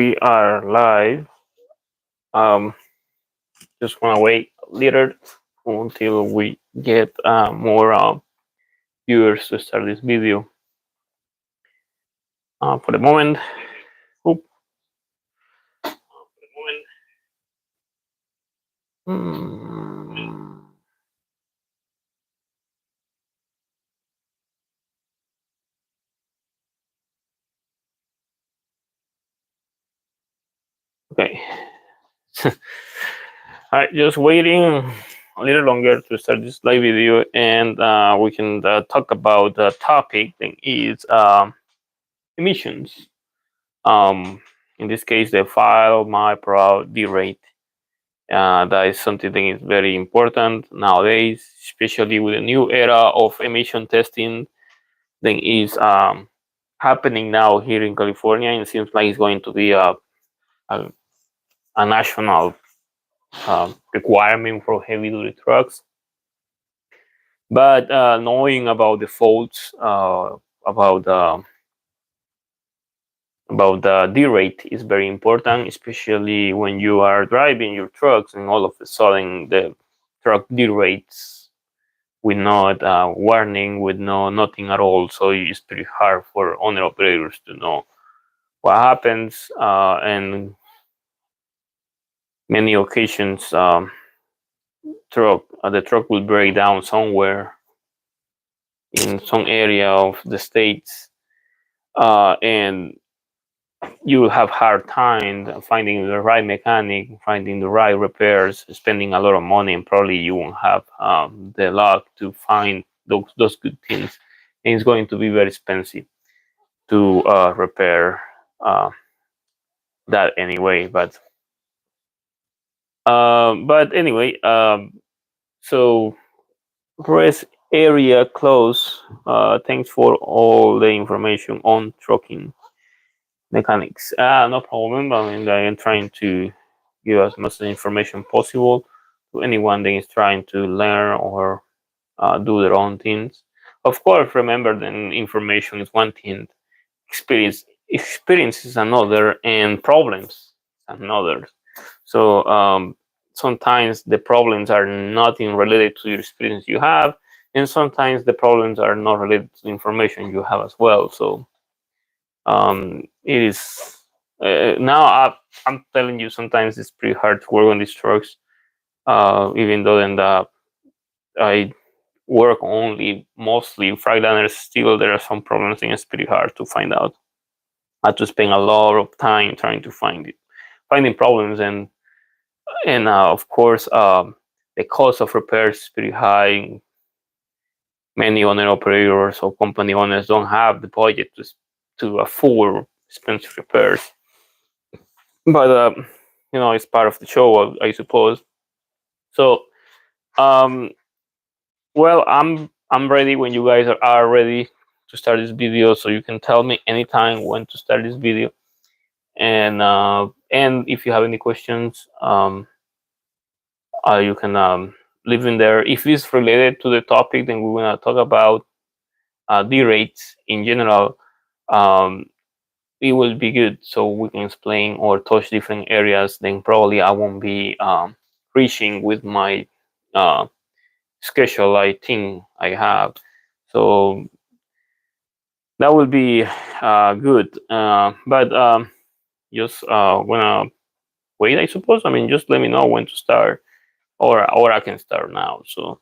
we are live. Just want to wait a little until we get more viewers to start this video. For the moment, oop. Hmm. Okay. All right, just waiting a little longer to start this live video, and we can talk about the topic that is emissions. In this case, the file MyPro Derate. That is something that is very important nowadays, especially with the new era of emission testing that is happening now here in California. And it seems like it's going to be a national requirement for heavy duty trucks. But knowing about the faults, about the derate is very important, especially when you are driving your trucks and all of a sudden the truck derates with no warning, with nothing at all. So it's pretty hard for owner operators to know what happens, and many occasions the truck will break down somewhere in some area of the states, and you will have hard time finding the right mechanic, finding the right repairs, spending a lot of money, and probably you won't have the luck to find those good things, and it's going to be very expensive to repair that anyway. But anyway, so rest area close. Thanks for all the information on trucking mechanics. No problem. I mean, I am trying to give as much information possible to anyone that is trying to learn or do their own things. Of course, remember that information is one thing, experience is another, and problems another. So sometimes the problems are nothing related to your experience you have, and sometimes the problems are not related to the information you have as well. So it is now I'm telling you, sometimes it's pretty hard to work on these trucks, even though then I work only mostly Frackliners. Still there are some problems, and it's pretty hard to find out. I had to spend a lot of time trying to finding problems, and of course the cost of repairs is pretty high. Many owner operators or company owners don't have the budget to afford expensive repairs, but it's part of the show, I suppose. So well, I'm ready when you guys are ready to start this video, so you can tell me anytime when to start this video, and if you have any questions, you can leave in there. If it's related to the topic, then we're gonna talk about derates in general. It will be good, so we can explain or touch different areas. Then probably I won't be reaching with my schedule I think I have. So that will be good. But just wanna wait, I suppose. I mean, just let me know when to start, or I can start now. So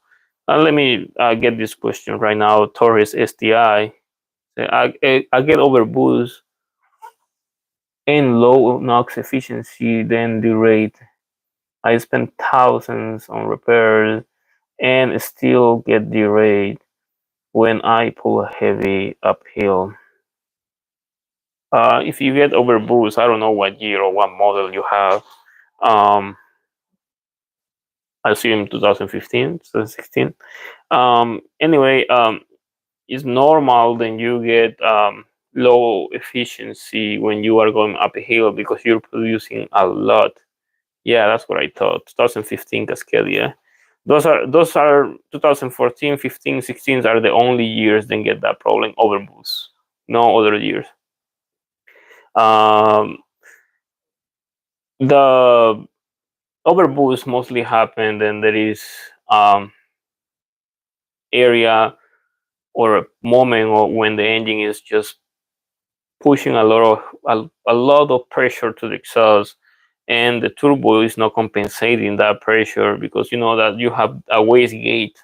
let me get this question right now. Torres STI. I get overboost and low NOx efficiency, then derate. I spend thousands on repairs and still get derate when I pull a heavy uphill. If you get overboost, I don't know what year or what model you have. I assume 2015, 2016. Anyway, it's normal then you get low efficiency when you are going up a hill because you're producing a lot. Yeah, that's what I thought. 2015 Cascadia. Those are 2014, 15, 16 are the only years that get that problem overboost. No other years. The overboost mostly happen, and there is area or a moment when the engine is just pushing a lot of pressure to the exhaust, and the turbo is not compensating that pressure, because you know that you have a wastegate.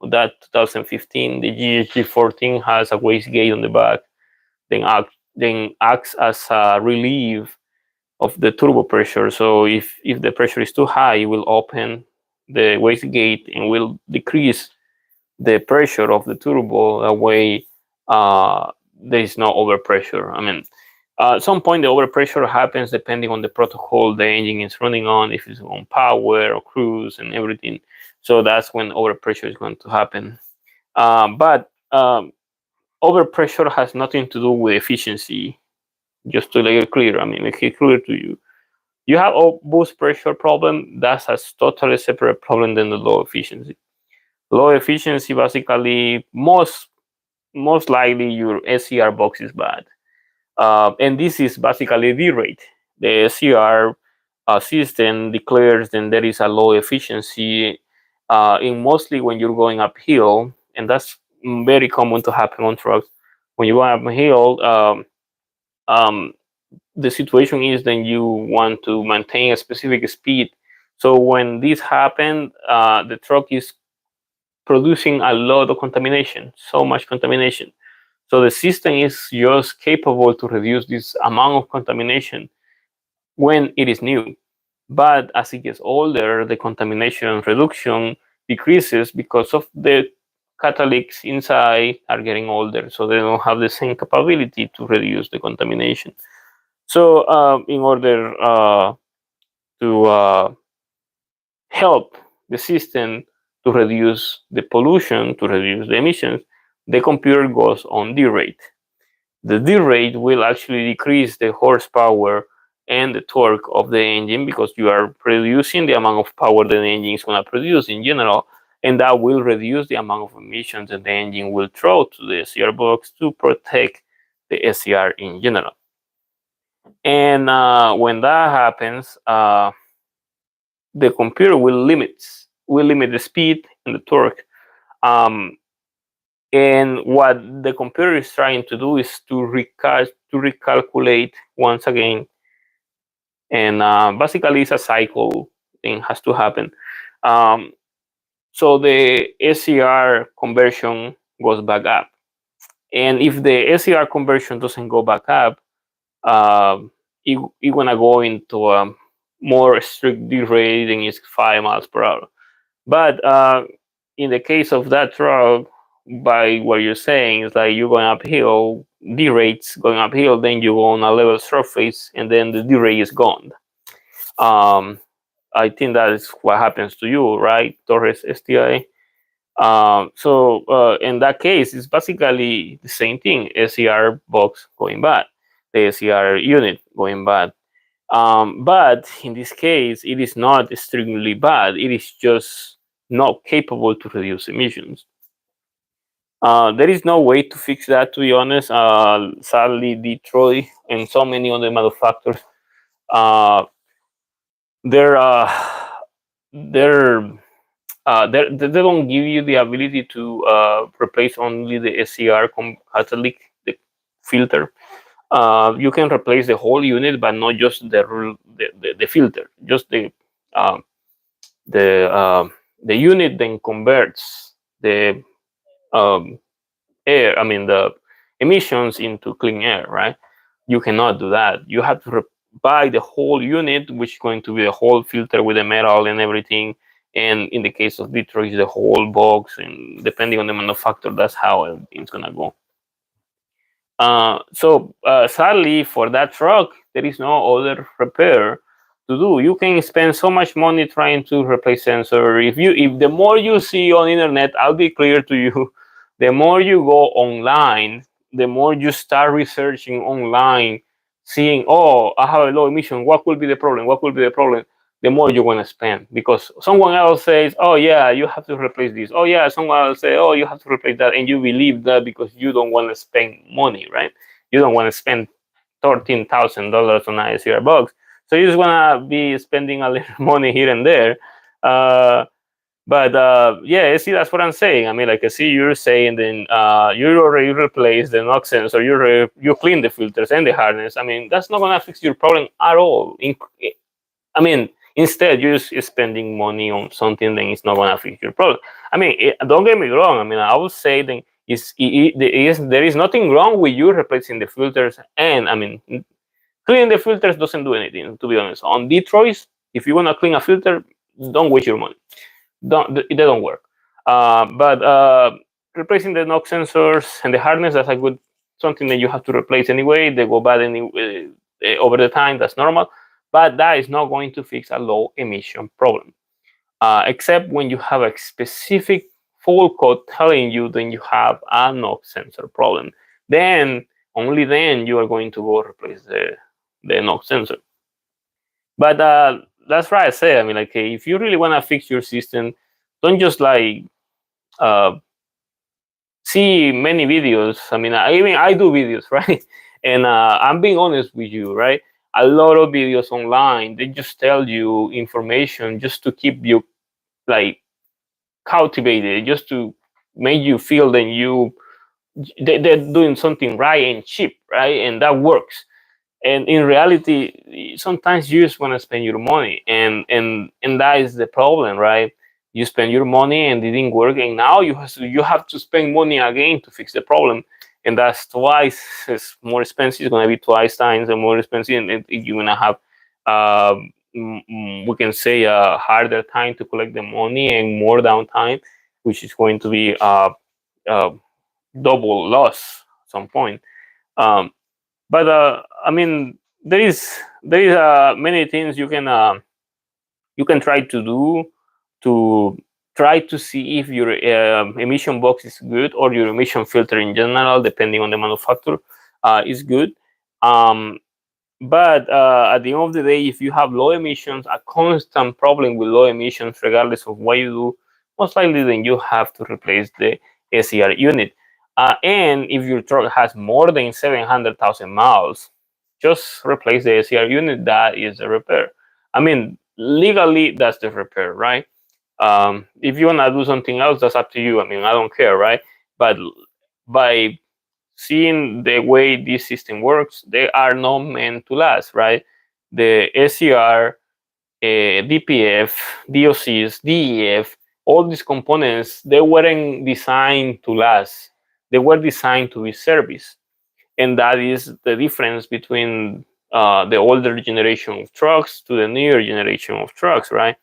That 2015, the GHG14 has a wastegate on the back, then acts as a relief of the turbo pressure. So if the pressure is too high, it will open the wastegate and will decrease the pressure of the turbo. That way, there is no overpressure. I mean, at some point, the overpressure happens depending on the protocol the engine is running on, if it's on power or cruise and everything. So that's when overpressure is going to happen. But overpressure has nothing to do with efficiency. Just to make it clear, I mean, make it clear to you. You have a boost pressure problem. That's a totally separate problem than the low efficiency. Low efficiency, basically, most likely your SCR box is bad. And this is basically Derate. The SCR system declares then there is a low efficiency in mostly when you're going uphill, and that's very common to happen on trucks. When you go uphill, um, the situation is then you want to maintain a specific speed. So when this happens, the truck is producing a lot of contamination, so much contamination. So the system is just capable to reduce this amount of contamination when it is new. But as it gets older, the contamination reduction decreases because of the catalytics inside are getting older, so they don't have the same capability to reduce the contamination. So in order to help the system to reduce the pollution, to reduce the emissions, the computer goes on Derate. The Derate will actually decrease the horsepower and the torque of the engine, because you are reducing the amount of power that the engine is going to produce in general, and that will reduce the amount of emissions that the engine will throw to the SCR box to protect the SCR in general. And when that happens, the computer will limit the speed and the torque. And what the computer is trying to do is to recalculate once again, and basically it's a cycle thing has to happen. So the SCR conversion goes back up, and if the SCR conversion doesn't go back up, you're gonna go into a more strict derate, and it's 5 miles per hour. But in the case of that truck, by what you're saying, is like you're going uphill, derate's going uphill, then you go on a level surface, and then the derate is gone. I think that is what happens to you, right, Torres STI? So in that case, it's basically the same thing: SCR box going bad, the SCR unit going bad. But in this case, it is not extremely bad. It is just not capable to reduce emissions. There is no way to fix that, to be honest. Sadly, Detroit and so many other manufacturers, uh, they're, they're, they don't give you the ability to replace only the SCR catalytic the filter. You can replace the whole unit, but not just the filter, just um, the the unit then converts the um, air, I mean the emissions, into clean air, right? You cannot do that. You have to buy the whole unit, which is going to be the whole filter with the metal and everything. And in the case of Detroit, the whole box, and depending on the manufacturer, that's how it's gonna go. So sadly for that truck, there is no other repair to do. You can spend so much money trying to replace sensor. If the more you see on internet, I'll be clear to you, the more you go online, the more you start researching online, seeing, oh, I have a low emission, what could be the problem? What could be the problem? The more you want to spend, because someone else says, oh yeah, you have to replace this. Oh yeah, someone else say, oh, you have to replace that, and you believe that because you don't want to spend money, right? You don't want to spend $13,000 on a SCR box. So you just wanna be spending a little money here and there. Uh, but yeah, see, that's what I'm saying. I mean, like I see you're saying, then you already replace the NOx sensor, you clean the filters and the harness. I mean, that's not gonna fix your problem at all. I mean, instead, you're just spending money on something that is not gonna fix your problem. I mean, don't get me wrong. I mean, I would say that there is nothing wrong with you replacing the filters, and I mean, cleaning the filters doesn't do anything. To be honest, on Detroit, if you wanna clean a filter, don't waste your money. They don't work. But replacing the NOx sensors and the harness, that's a good something that you have to replace anyway. They go bad anyway over the time. That's normal, but that is not going to fix a low emission problem. Except when you have a specific fault code telling you then you have a NOx sensor problem. Then only then you are going to go replace the NOx sensor. But that's right. I say. I mean, like, if you really want to fix your system, don't just like uh, see many videos. I mean, I do videos, right? And I'm being honest with you, right? A lot of videos online, they just tell you information just to keep you like cultivated, just to make you feel that they're doing something right and cheap, right? And that works. And in reality, sometimes you just want to spend your money, and that is the problem, right? You spend your money and it didn't work, and now you have to spend money again to fix the problem, and that's twice it's more expensive. It's going to be twice times and more expensive, and you're going to have we can say a harder time to collect the money and more downtime, which is going to be uh, double loss at some point. um, but I mean, there is many things you can try to do to try to see if your emission box is good, or your emission filter in general, depending on the manufacturer, is good. Um, but at the end of the day, if you have low emissions, a constant problem with low emissions, regardless of what you do, most likely then you have to replace the SCR unit. And if your truck has more than 700,000 miles, just replace the SCR unit. That is a repair. I mean, legally, that's the repair, right? If you want to do something else, that's up to you. I mean, I don't care, right? But by seeing the way this system works, they are not meant to last, right? The SCR, DPF, DOCs, DEF, all these components, they weren't designed to last. They were designed to be serviced. And that is the difference between the older generation of trucks to the newer generation of trucks, right?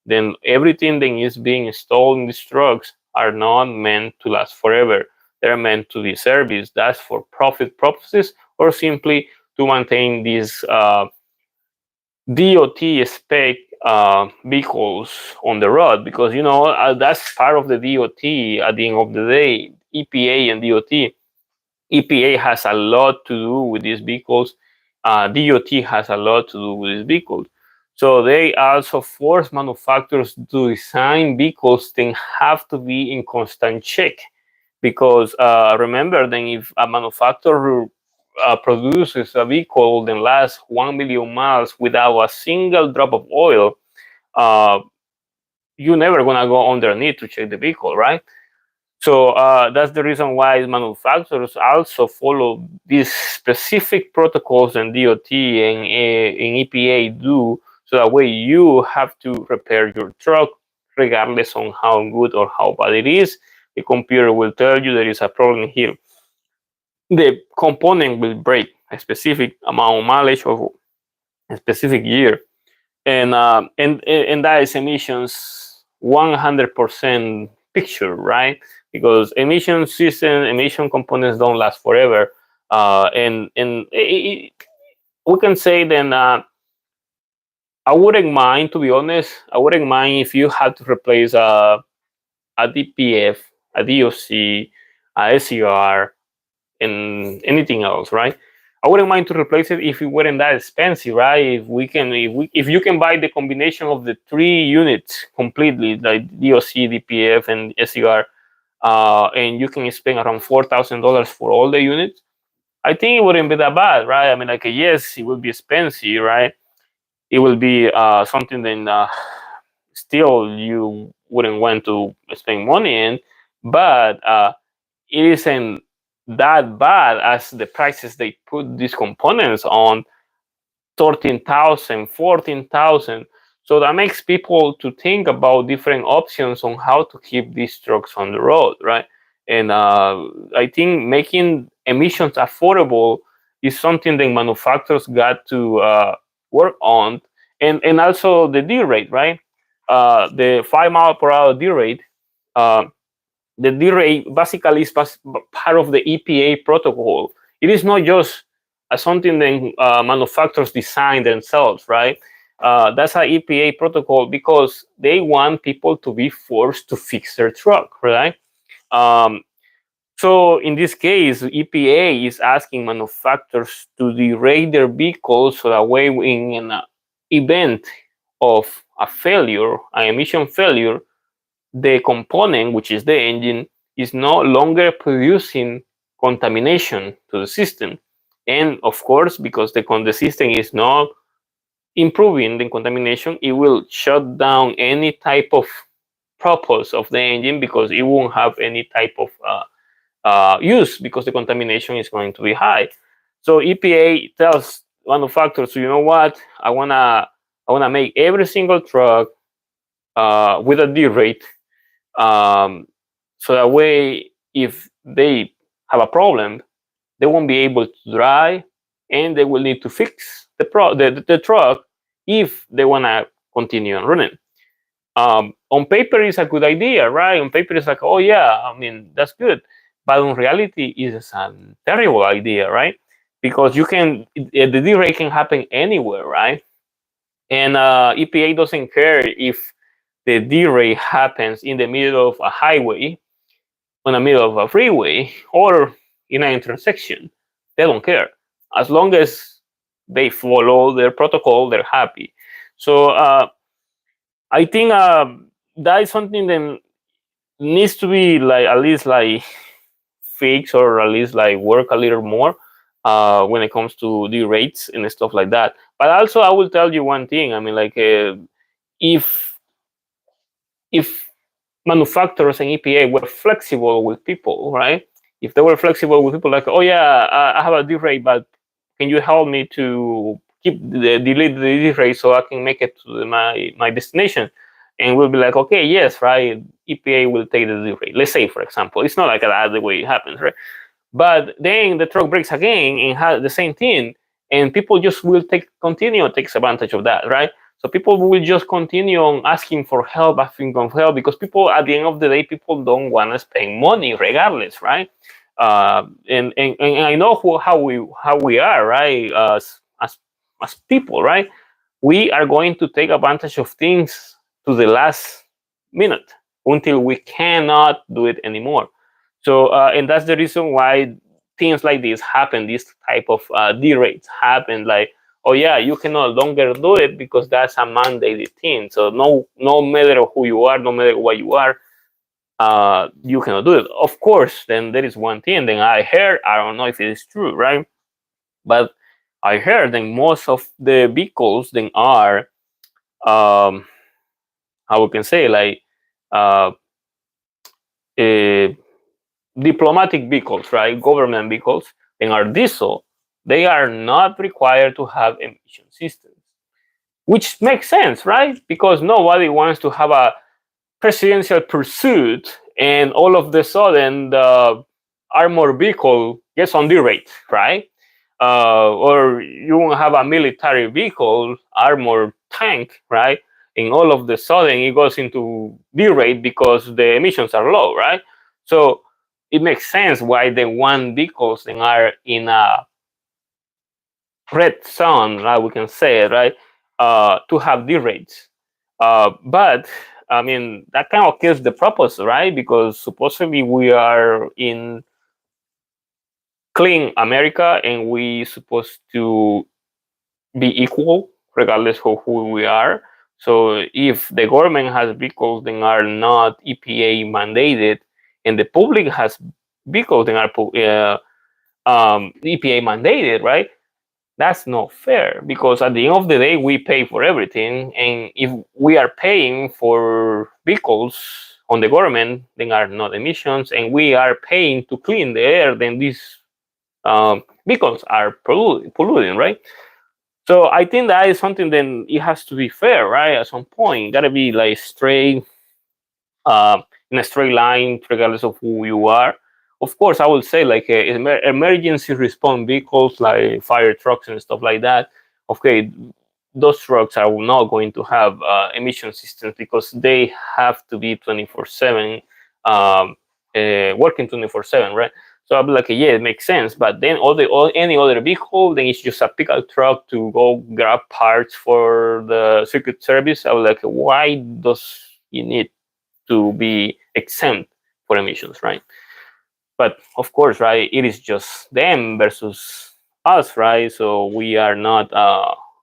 Then everything that is being installed in these trucks are not meant to last forever. They're meant to be serviced. That's for profit purposes, or simply to maintain these DOT spec vehicles on the road, because that's part of the DOT at the end of the day. EPA and DOT. EPA has a lot to do with these vehicles. DOT has a lot to do with these vehicles. So they also force manufacturers to design vehicles that have to be in constant check. Because remember, then if a manufacturer produces a vehicle that lasts 1 million miles without a single drop of oil, uh, you're never gonna go underneath to check the vehicle, right? So that's the reason why manufacturers also follow these specific protocols and DOT and EPA do, so that way you have to repair your truck regardless on how good or how bad it is. The computer will tell you there is a problem here. The component will break a specific amount of mileage or a specific year, and that is emissions 100% picture, right? Because emission system, emission components don't last forever, and we can say then I wouldn't mind, to be honest. I wouldn't mind if you had to replace a DPF, a DOC, a SCR, and anything else, right? I wouldn't mind to replace it if it weren't that expensive, right? If you can buy the combination of the three units completely, like DOC, DPF, and SCR, and you can spend around $4,000 for all the units, I think it wouldn't be that bad, right? I mean, like, yes, it would be expensive, right? it will be something that still you wouldn't want to spend money in, but it isn't that bad as the prices they put these components on, 13,000, 14,000. So that makes people to think about different options on how to keep these trucks on the road, right? And I think making emissions affordable is something that manufacturers got to work on, and also the D rate, right? The 5 mile per hour D rate. Uh, the Derate basically is part of the EPA protocol. It is not just something that manufacturers design themselves, right? That's an EPA protocol because they want people to be forced to fix their truck, right? Um, so in this case, EPA is asking manufacturers to derate their vehicles so that way in an event of a failure, an emission failure, the component, which is the engine, is no longer producing contamination to the system. And of course, because the system is not improving the contamination, it will shut down any type of purpose of the engine because it won't have any type of use because the contamination is going to be high. So EPA tells manufacturers, so you know what, I wanna make every single truck with a D rate, um, so that way if they have a problem, they won't be able to drive, and they will need to fix the truck if they want to continue on running. On paper it's a good idea, right? On paper it's like, oh yeah, I mean that's good, but in reality it's a terrible idea, right? Because the delay can happen anywhere, right? And EPA doesn't care if the delay happens in the middle of a highway, on the middle of a freeway, or in an intersection. They don't care. As long as they follow their protocol, they're happy. So I think that is something that needs to be like at least like fixed, or at least like work a little more when it comes to the rates and stuff like that. But also, I will tell you one thing. I mean, like if if manufacturers and EPA were flexible with people, right? If they were flexible with people, like, oh yeah, I have a D rate, but can you help me to delete the D rate so I can make it to my destination? And we'll be like, okay, yes, right. EPA will take the D rate. Let's say, for example, it's not like that the way it happens, right? But then the truck breaks again and has the same thing, and people just will takes advantage of that, right? So people will just continue on asking for help, because people at the end of the day, people don't want to spend money regardless, right? And I know how we are, right? As people, right? We are going to take advantage of things to the last minute until we cannot do it anymore. So, and that's the reason why things like this happen. This type of derates happen. Like, oh yeah, you can no longer do it because that's a mandated thing. So no matter who you are, no matter what you are, you cannot do it. Of course, then there is one thing. Then I heard, I don't know if it is true, right? But I heard that most of the vehicles then are, how we can say, like, uh, eh, diplomatic vehicles, right? Government vehicles, and are diesel, they are not required to have emission systems, which makes sense, right? Because nobody wants to have a presidential pursuit and all of the sudden the armored vehicle gets on derate, right? Or you won't have a military vehicle, armored tank, right? And all of the sudden it goes into derate because the emissions are low, right? So it makes sense why the one vehicles are in a red zone, right? We can say it, right? To have derates. But I mean, that kind of kills the purpose, right? Because supposedly we are in clean America, and we supposed to be equal regardless of who we are. So if the government has vehicles that are not EPA mandated, and the public has vehicles that are EPA mandated, right? that's not fair, because at the end of the day we pay for everything, and if we are paying for vehicles on the government, then are not emissions, and we are paying to clean the air, then these vehicles are polluting, right? So I think that is something, then it has to be fair, right? At some point, it gotta be like straight, uh, in a straight line, regardless of who you are. Of course, I would say like emergency response vehicles, like fire trucks and stuff like that. Okay, those trucks are not going to have emission systems, because they have to be 24/7, working 24/7, right? So I'll be like, yeah, it makes sense. But then any other vehicle, then it's just a pickup truck to go grab parts for the circuit service. I was like, why does you need to be exempt for emissions, right? But of course, right, it is just them versus us, right? So we are not,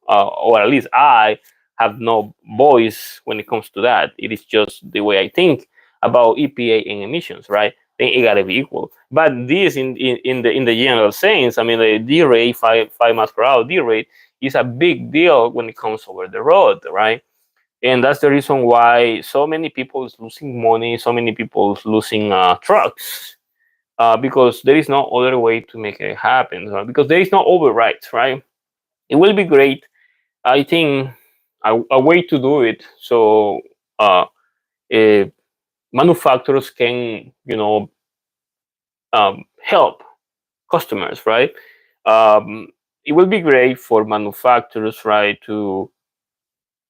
or at least I have no voice when it comes to that. It is just the way I think about EPA and emissions, right? Then it gotta be equal. But this, in the general sense, I mean, the D rate, five miles per hour D rate, is a big deal when it comes over the road, right? And that's the reason why so many people is losing money, so many people is losing trucks, because there is no other way to make it happen, because there is no overrides, right? It will be great, I think, a way to do it, so uh, uh, manufacturers can, help customers, right? It will be great for manufacturers, right, to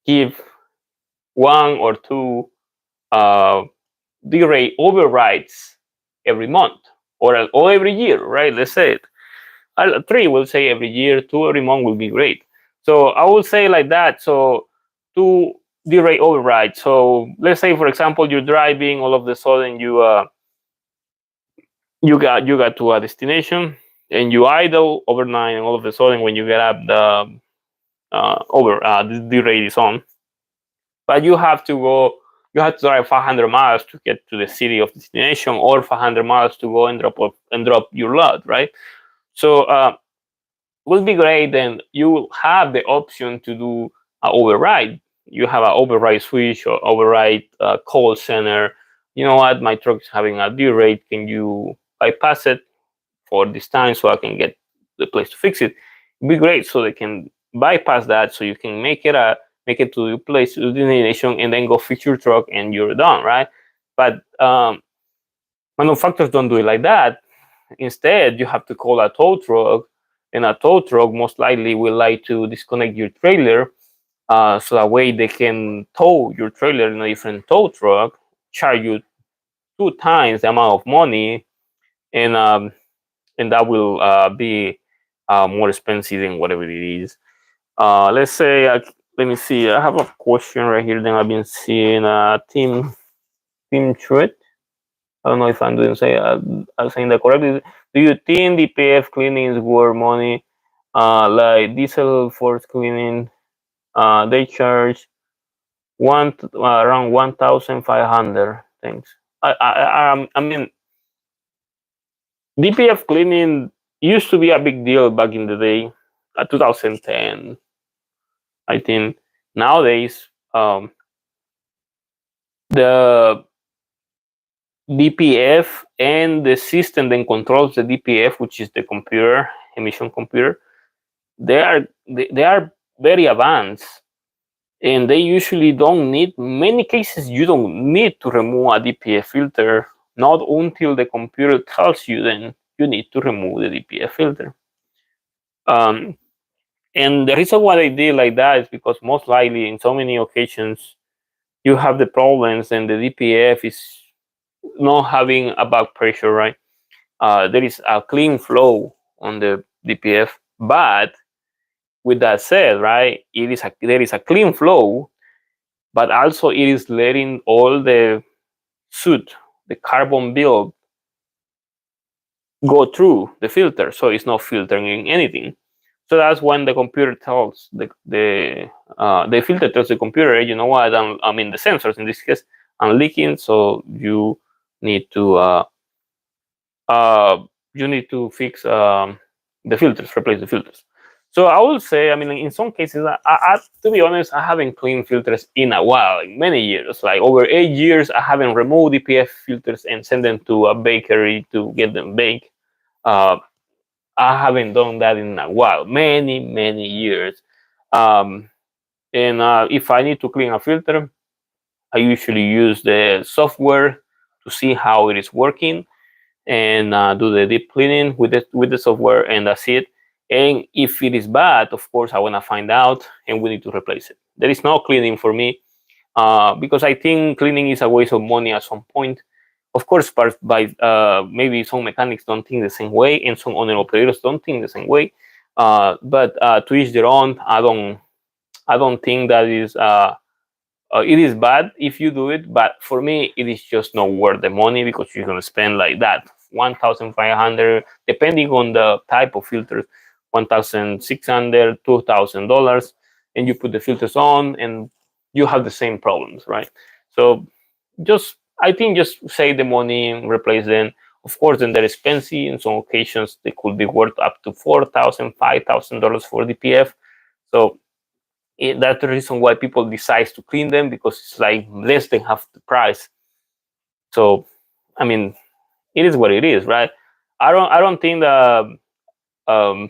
give one or two uh, D-rate overrides every month, or every year, right? Let's say it. Three will say every year, two every month will be great. So I will say like that. So two D-rate overrides. So let's say, for example, you're driving, all of a sudden you got to a destination, and you idle overnight, and all of a sudden when you get up, the D-rate is on, but you have to drive 500 miles to get to the city of destination, or 500 miles to go and drop your load, right? So will be great. Then you will have the option to do an override. You have an override switch or override call center. You know what, my truck is having a D rate, can you bypass it for this time so I can get the place to fix it? It'd be great, so they can bypass that, so you can make it to the place, to the destination, and then go fix your truck and you're done, right? But manufacturers don't do it like that. Instead, you have to call a tow truck, and a tow truck most likely will like to disconnect your trailer, so that way they can tow your trailer in a different tow truck, charge you two times the amount of money, and that will be more expensive than whatever it is. Let's say, let me see. I have a question right here that I've been seeing. Team thread. I don't know if I'm saying that correctly. Do you think DPF cleaning is worth money? Like diesel force cleaning, they charge around 1,500. Thanks. I mean, DPF cleaning used to be a big deal back in the day, 2010. I think nowadays, the DPF and the system that controls the DPF, which is the computer, emission computer, they are very advanced, and they usually don't need, many cases you don't need to remove a DPF filter, not until the computer tells you, then you need to remove the DPF filter. And the reason why they did like that is because most likely in so many occasions you have the problems, and the DPF is not having a back pressure, right? There is a clean flow on the DPF, but with that said, right, there is a clean flow, but also it is letting all the soot, the carbon build, go through the filter, so it's not filtering anything. So that's when the computer tells the filter tells the computer, you know what, I mean the sensors in this case, I'm leaking, so need to you need to fix the filters, replace the filters. So I will say, I mean, in some cases, to be honest, I haven't cleaned filters in a while, like many years, like over 8 years. I haven't removed DPF filters and sent them to a bakery to get them baked. Uh, I haven't done that in a while, many years. Um, and if I need to clean a filter, I usually use the software to see how it is working and do the deep cleaning with the software, and that's it. And if it is bad, of course, I want to find out, and we need to replace it. There is no cleaning for me because I think cleaning is a waste of money at some point. Of course, by maybe some mechanics don't think the same way, and some owner operators don't think the same way. But to each their own. I don't think that is. It is bad if you do it, but for me, it is just not worth the money because you're gonna spend like that 1,500, depending on the type of filters, 1,600, $2,000, and you put the filters on, and you have the same problems, right? So I think just save the money and replace them. Of course, then they're expensive. In some occasions, they could be worth up to $4,000, $5,000 for DPF. So that's the reason why people decide to clean them, because it's like less than half the price. So, I mean, it is what it is, right? I don't think that um,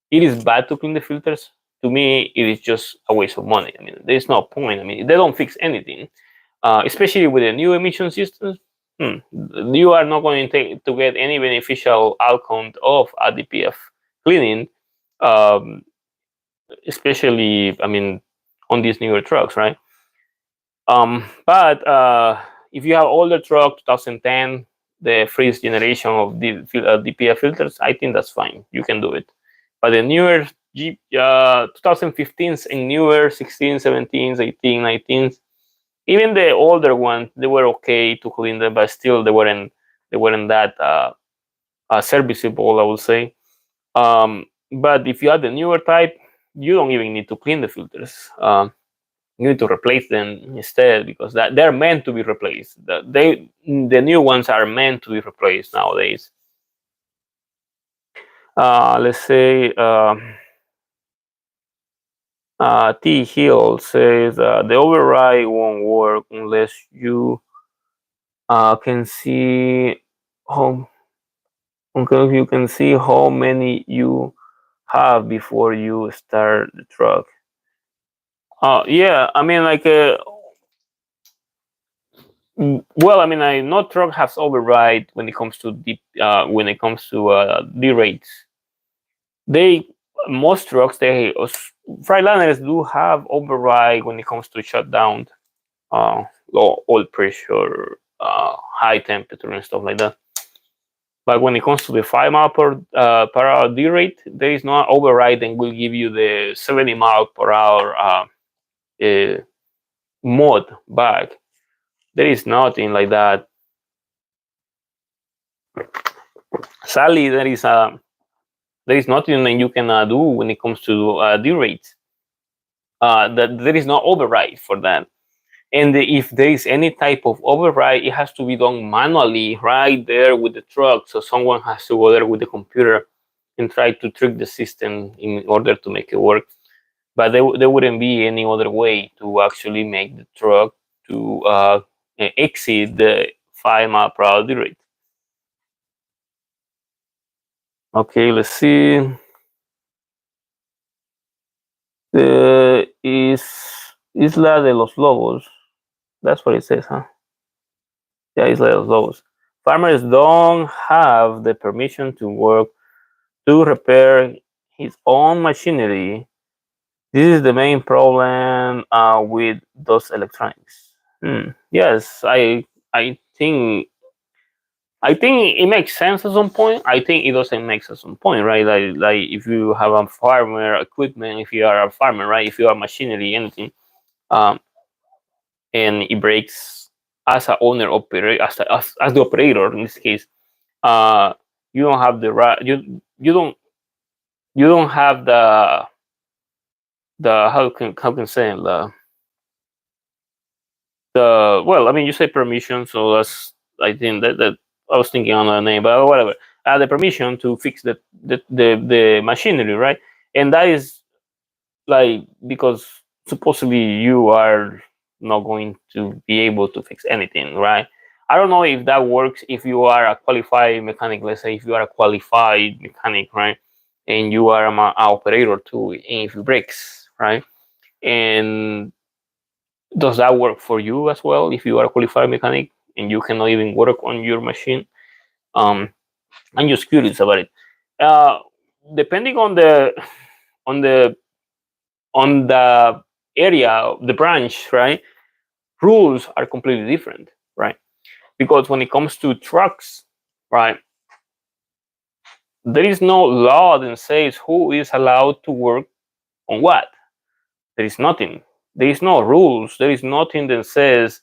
it is bad to clean the filters. To me, it is just a waste of money. I mean, there's no point. I mean, they don't fix anything, especially with the new emission systems. You are not going to get any beneficial outcome of a DPF cleaning. Um, Especially, I mean, on these newer trucks, right? But if you have older truck, 2010, the first generation of the DPF filters, I think that's fine. You can do it. But the newer 2015s and newer 16, 17s, 18, 19s, even the older ones, they were okay to clean them, but still they weren't that serviceable, I would say. But if you have the newer type, you don't even need to clean the filters. You need to replace them instead, because they're meant to be replaced. The new ones are meant to be replaced nowadays. Let's say T Hill says the override won't work unless you can see how you can see how many you have before you start the truck. Yeah, I mean, like, well, I mean, I know truck has override when it comes to derates. They Most trucks, Freightliner do have override when it comes to shutdown, low oil pressure, high temperature, and stuff like that. But when it comes to the 5 mile per hour derate, there is no override, and will give you the 70 mile per hour mode back. There is nothing like that. Sadly, there is nothing that you can do when it comes to derates. That there is no override for that. And if there is any type of override, it has to be done manually right there with the truck. So someone has to go there with the computer and try to trick the system in order to make it work. But there wouldn't be any other way to actually make the truck to exceed the 5 mile per hour rate. Okay, let's see. Is Isla de los Lobos. That's what it says, huh? Yeah, Isla de los Lobos. Farmers don't have the permission to work to repair his own machinery. This is the main problem with those electronics. Yes, I think it makes sense at some point. I think it doesn't make sense at some point, right? Like if you have a farmer equipment, if you are a farmer, right? If you are machinery, anything, and it breaks as a owner operator, as the operator in this case, you don't have the right. You don't have the how can say the well, I mean, you say permission, so that's, I think that I was thinking on a name, but whatever. The permission to fix the machinery, right? And that is like because supposedly you are not going to be able to fix anything, right? I don't know if that works if you are a qualified mechanic. Let's say if you are a qualified mechanic, right, and you are an operator too, and if it breaks, right, and does that work for you as well if you are a qualified mechanic and you cannot even work on your machine? Um, I'm just curious about it. Uh, Depending on the on the area, the branch, right? Rules are completely different, right? Because when it comes to trucks, right, there is no law that says who is allowed to work on what. There is nothing. There is no rules. There is nothing that says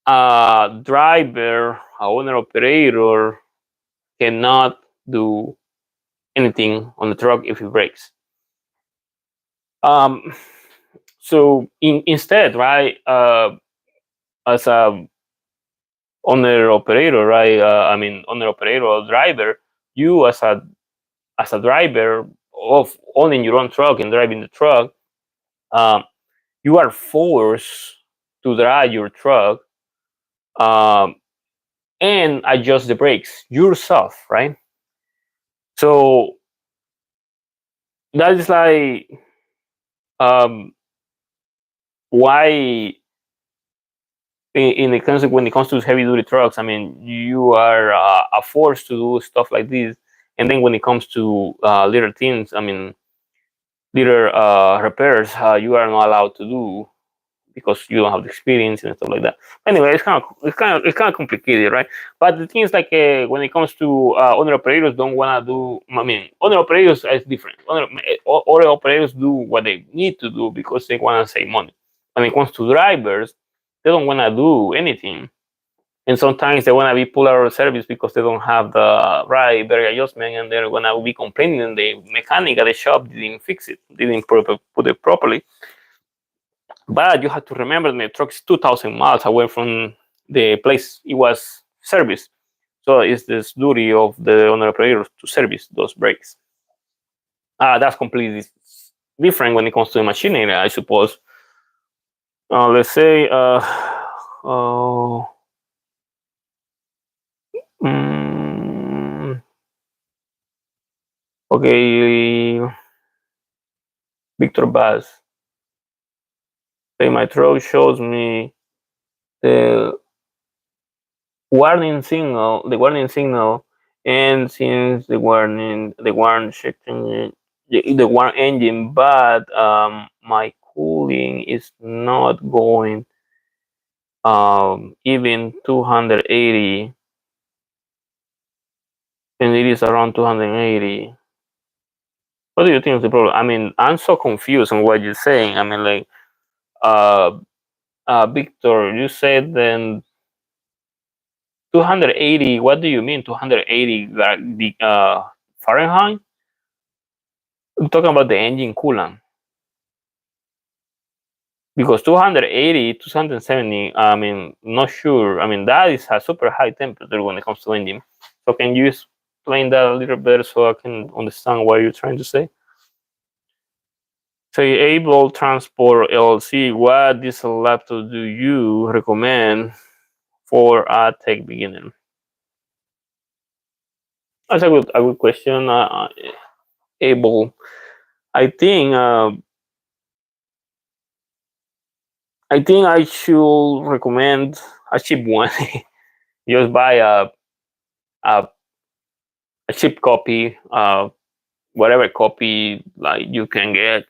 a driver, a owner operator cannot do anything on the truck if it breaks. Um, so instead, right, as a owner operator, right? Owner operator or driver, you as a driver of owning your own truck and driving the truck, um, you are forced to drive your truck um, and adjust the brakes yourself, right? So that is like um, why in the concept when it comes to heavy duty trucks, I mean, you are forced to do stuff like this, and then when it comes to little things, I mean, little repairs, you are not allowed to do because you don't have the experience and stuff like that. Anyway, it's kind of complicated, right? But the thing is like when it comes to owner operators, don't wanna do. I mean, owner operators is different. Owner operators do what they need to do because they wanna save money. When it comes to drivers, they don't wanna do anything, and sometimes they wanna be pulled out of service because they don't have the right bearing adjustment, and they're gonna be complaining the mechanic at the shop didn't fix it, didn't put it properly. But you have to remember the truck is 2,000 miles away from the place it was serviced. So it's this duty of the owner operator to service those brakes. That's completely different when it comes to the machinery, I suppose. Let's say, uh, mm, okay, Victor Bass. Say my throat shows me the the warning signal, and since the warning checking the warning engine, but my cooling is not going even 280, and it is around 280. What do you think is the problem? I mean, I'm so confused on what you're saying. I mean, like, uh, Victor, you said then 280. What do you mean 280 Fahrenheit? I'm talking about the engine coolant because 280, 270. I mean, not sure. I mean, that is a super high temperature when it comes to engine. So can you explain that a little better so I can understand what you're trying to say? Say able transport LLC. What diesel laptop do you recommend for a tech beginner? That's a good question. Able. I think. I think I should recommend a cheap one. Just buy a, a cheap copy, whatever copy like you can get,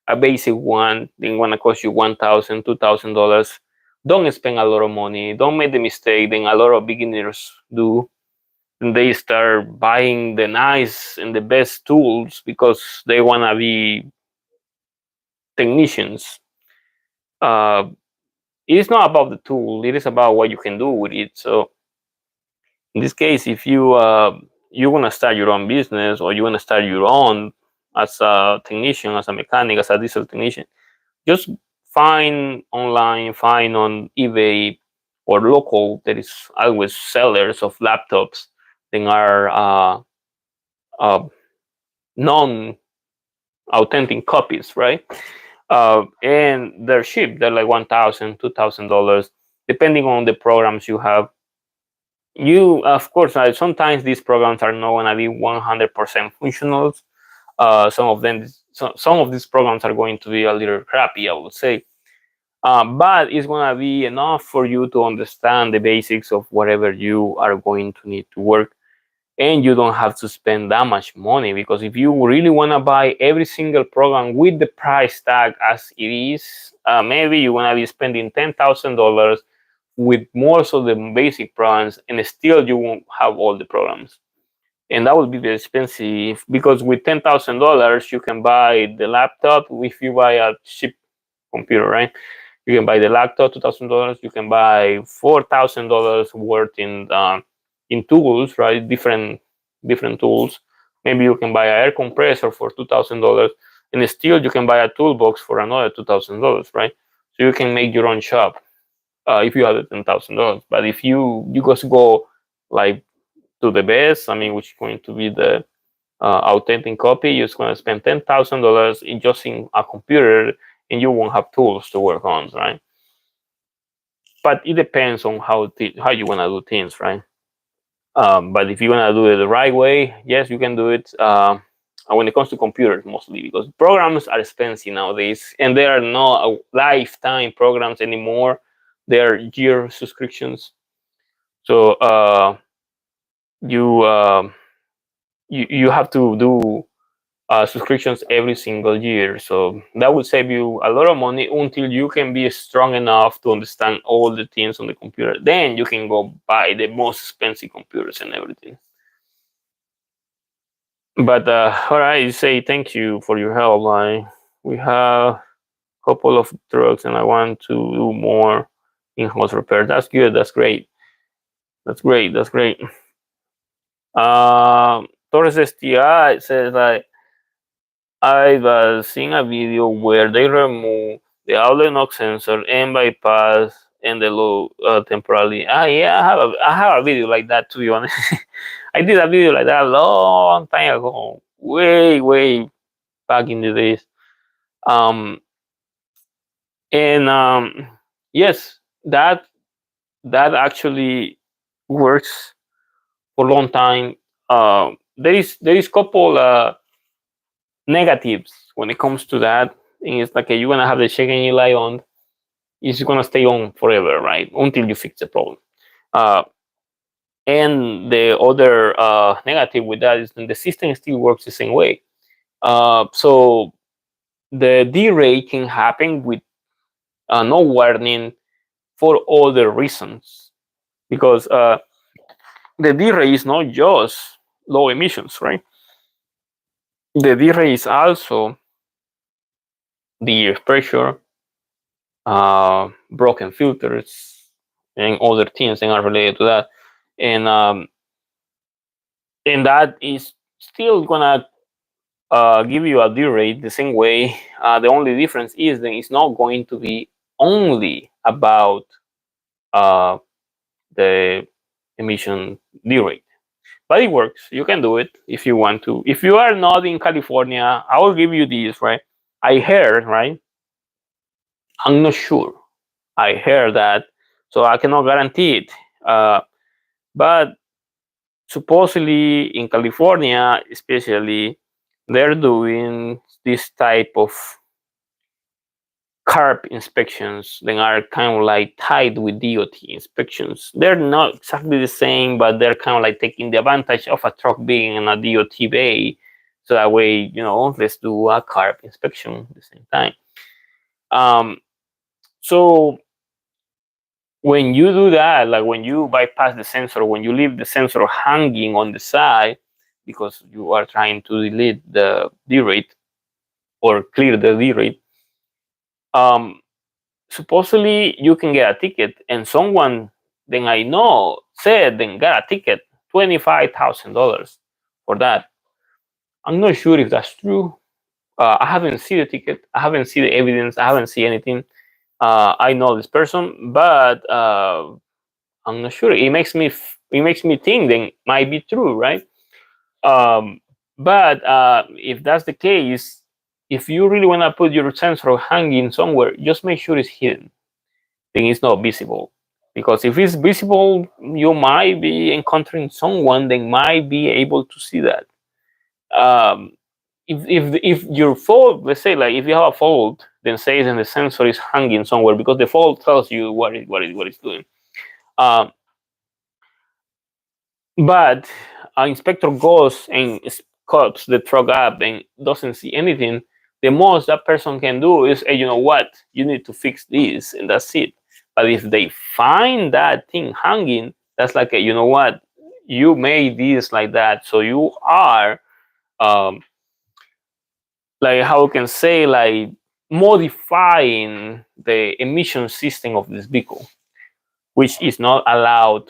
a basic one. Then gonna cost you $1,000, $2,000. Don't spend a lot of money. Don't make the mistake. Then a lot of beginners do. And they start buying the nice and the best tools because they wanna be technicians. Uh, it's not about the tool. It is about what you can do with it. So in this case, if you want to start your own business or you want to start your own as a technician, as a mechanic, as a diesel technician, just find online, find on eBay or local. There is always sellers of laptops that are uh, known authentic copies, right? And they're cheap. They're like $1,000, $2,000, depending on the programs you have. You, of course, sometimes these programs are not gonna be 100% functional. Some of them, some of these programs are going to be a little crappy, I would say. But it's gonna be enough for you to understand the basics of whatever you are going to need to work, and you don't have to spend that much money. Because if you really wanna buy every single program with the price tag as it is, maybe you're gonna be spending $10,000 with most of the basic programs, and still you won't have all the programs. And that would be very expensive, because with $10,000 you can buy the laptop. If you buy a cheap computer, right? You can buy the laptop, $2,000. You can buy $4,000 worth in tools, right? Different tools. Maybe you can buy an air compressor for $2,000, and still you can buy a toolbox for another $2,000, right? So you can make your own shop if you have the $10,000. But if you just go like to the best, I mean, which is going to be the authentic copy, you're going to spend $10,000 in just in a computer, and you won't have tools to work on, right? But it depends on how you want to do things, right? But if you want to do it the right way, yes, you can do it. When it comes to computers, mostly, because programs are expensive nowadays, and there are no lifetime programs anymore. They are year subscriptions. So you, you have to do subscriptions every single year. So that would save you a lot of money until you can be strong enough to understand all the things on the computer. Then you can go buy the most expensive computers and everything. But all right, you say thank you for your help. We have a couple of drugs, and I want to do more in-house repair. That's good. That's great. That's great. That's great. Torres STI says like, I've seen a video where they remove the outlet knock sensor and bypass and the low temporarily. Yeah, I have a video like that, to be honest. I did a video like that a long time ago, way back in the days. Um, and yes, that actually works for a long time. There is couple negatives when it comes to that. And it's like you're gonna have the check engine light on. It's gonna stay on forever, right? Until you fix the problem. Uh, and the other negative with that is that the system still works the same way. So the derate can happen with no warning for other reasons, because the derate is not just low emissions, right? The derate is also the air pressure, broken filters, and other things that are related to that. And and that is still gonna give you a derate the same way. The only difference is that it's not going to be only about uh, the emission derate. But it works. You can do it if you want to. If you are not in California, I will give you this, right? I heard, right? I'm not sure. I heard that, so I cannot guarantee it. But supposedly in California, especially, they're doing this type of CARB inspections that are kind of like tied with DOT inspections. They're not exactly the same, but they're kind of like taking the advantage of a truck being in a DOT bay. So that way, let's do a CARB inspection at the same time. So when you do that, like when you bypass the sensor, when you leave the sensor hanging on the side because you are trying to delete the derate or clear the derate, supposedly you can get a ticket, and someone then I know said then got a ticket, $25,000 for that. I'm not sure if that's true. I haven't seen the ticket. I haven't seen the evidence. I haven't seen anything. I know this person, but I'm not sure. It makes me think that it might be true, right? But if that's the case, if you really want to put your sensor hanging somewhere, just make sure it's hidden, then it's not visible. Because if it's visible, you might be encountering someone that might be able to see that. Um, if your fault, let's say like if you have a fault, then says and the sensor is hanging somewhere because the fault tells you what it's doing. Um, but an inspector goes and cuts the truck up and doesn't see anything. The most that person can do is, hey, you know what, you need to fix this, and that's it. But if they find that thing hanging, that's like, you know what, you made this like that, so you are um, like how I can say like modifying the emission system of this vehicle, which is not allowed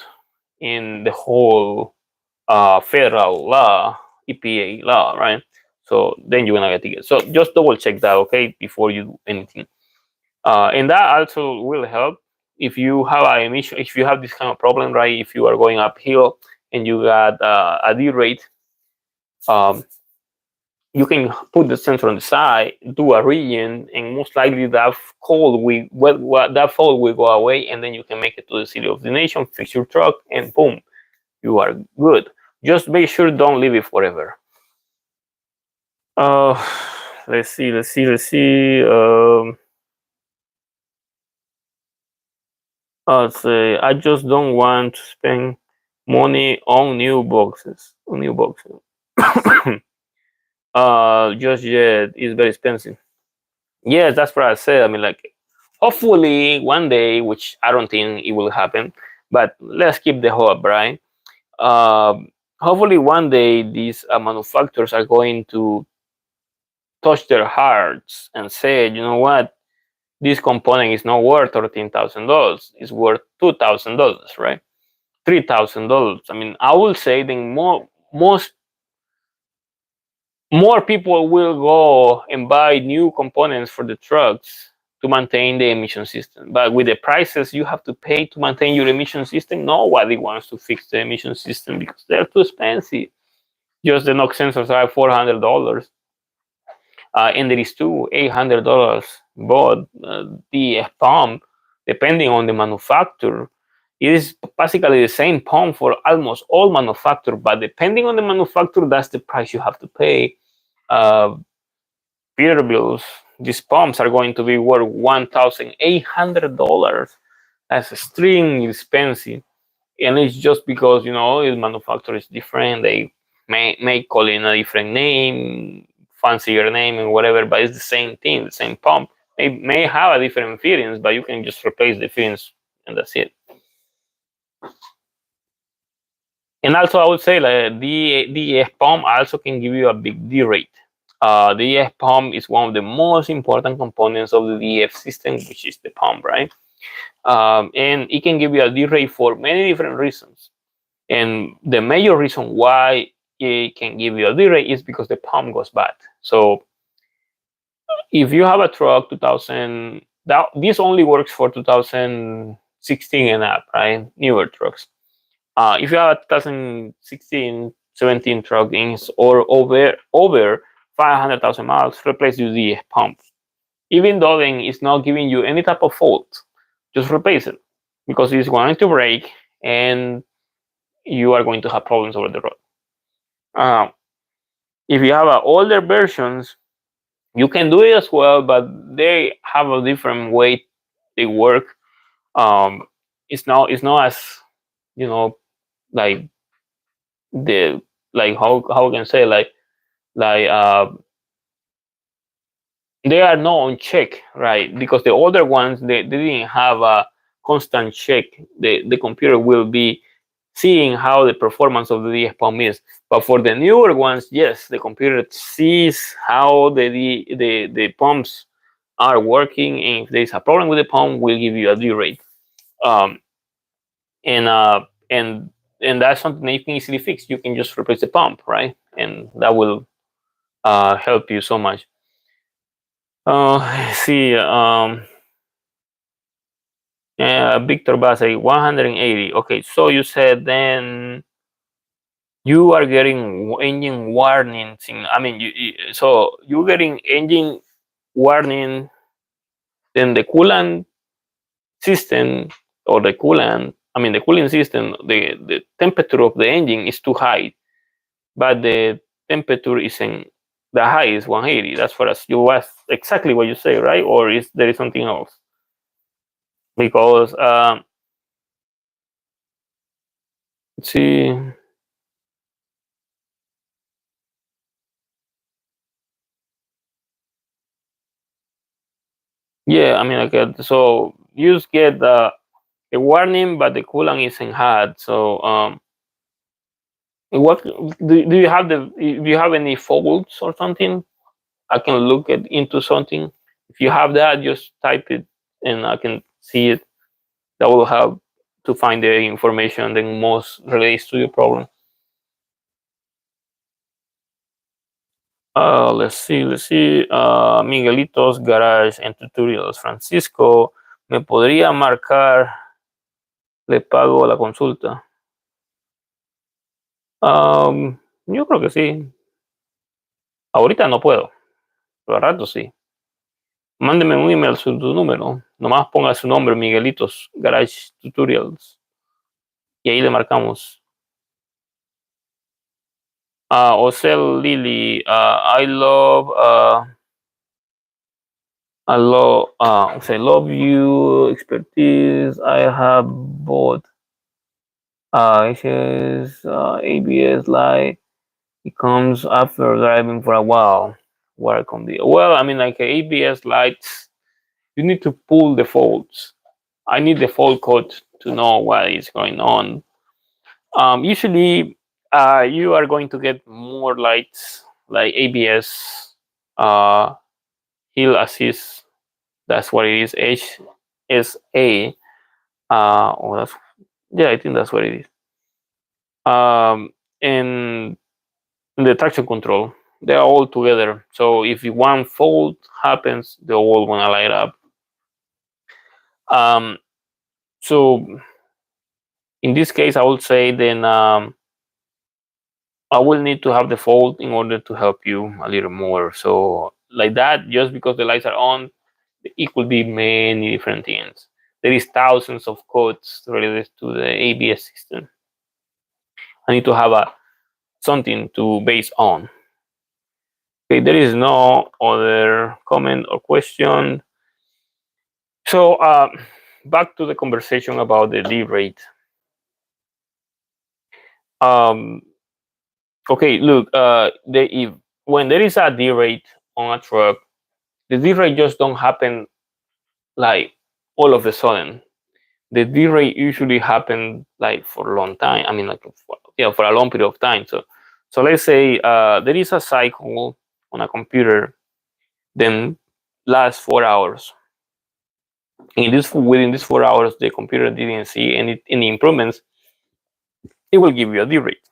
in the whole federal law, EPA law, right? So then you're gonna get ticket. So just double check that, okay, before you do anything. And that also will help if you have a emission, if you have this kind of problem, right? If you are going uphill and you got a derate, um, you can put the sensor on the side, do a region, and most likely that that fault will go away, and then you can make it to the city of the nation, fix your truck, and boom, you are good. Just make sure don't leave it forever. Uh, let's see. I'll say I just don't want to spend money on new boxes. On new boxes. Just yet, it's very expensive. Yes, that's what I said. I mean, like, hopefully one day, which I don't think it will happen, but let's keep the hope, right? Hopefully one day these manufacturers are going to touch their hearts and say, you know what, this component is not worth $13,000. It's worth $2,000, right? $3,000. I mean, I will say then more people will go and buy new components for the trucks to maintain the emission system. But with the prices you have to pay to maintain your emission system, nobody wants to fix the emission system because they're too expensive. Just the NOx sensors are $400, and there is two $800. But the pump, depending on the manufacturer, it is basically the same pump for almost all manufacturers. But depending on the manufacturer, that's the price you have to pay. Uh, Peterbilt's, these pumps are going to be worth $1,800. That's extremely expensive, and it's just because the manufacturer is different. They may call it a different name, fancier name, and whatever, but it's the same thing, the same pump. It may have a different fittings, but you can just replace the fittings, and that's it. And also, I would say like the pump also can give you a big derate. The EF pump is one of the most important components of the EF system, which is the pump, right? And it can give you a derate for many different reasons. And the major reason why it can give you a derate is because the pump goes bad. So if you have a truck 2000, this only works for 2016 and up, right? Newer trucks. If you have a 2016, 17 truck or over 500,000 miles, replace the pump. Even though then it's not giving you any type of fault, just replace it because it's going to break and you are going to have problems over the road. If you have older versions, you can do it as well, but they have a different way they work. It's not as like the like how I can say like they are not on check, right? Because the older ones they didn't have a constant check. The computer will be seeing how the performance of the DF pump is. But for the newer ones, yes, the computer sees how the pumps are working, and if there's a problem with the pump, will give you a derate. Um, and uh, and and that's something that you can easily fix. You can just replace the pump, right? And that will help you so much. Let's see. Victor Basay, 180. Okay, so you said then you are getting engine warnings. So you're getting engine warning, then the coolant system or the cooling system, the temperature of the engine is too high, but the temperature isn't the high is 180. That's what you asked exactly what you say, right? Or is there is something else? Because see, yeah, so you just get a warning, but the coolant isn't hot. So what do you have do you have any faults or something? I can look into something. If you have that, just type it and I can see it. That will help to find the information that most relates to your problem. Let's see. Miguelitos Garage and Tutorials. Francisco, ¿me podría marcar? Le pago la consulta. Yo creo que sí. Ahorita no puedo, pero al rato sí. Mándeme un email su tu número. Nomás ponga su nombre, Miguelitos Garage Tutorials. Y ahí le marcamos. Osel Lily, I love you, expertise. I have bought it ABS light. It comes after driving for a while. Welcome. Well, ABS lights, you need to pull the folds. I need the fold code to know what is going on. Usually, you are going to get more lights like ABS, hill assist. That's what it is. HSA. I think that's what it is. And the traction control, they are all together. So if one fault happens, they all gonna light up. So in this case, I would say then I will need to have the fault in order to help you a little more. So like that, just because the lights are on, it could be many different things. There is thousands of codes related to the ABS system. I need to have something to base on. Okay, there is no other comment or question. So back to the conversation about the Derate. Okay, look, when there is a Derate on a truck, the Derate just don't happen like all of a sudden. The Derate usually happen like for a long time. For a long period of time. So let's say there is a cycle on a computer, then lasts 4 hours. Within these 4 hours, the computer didn't see any improvements. It will give you a derate.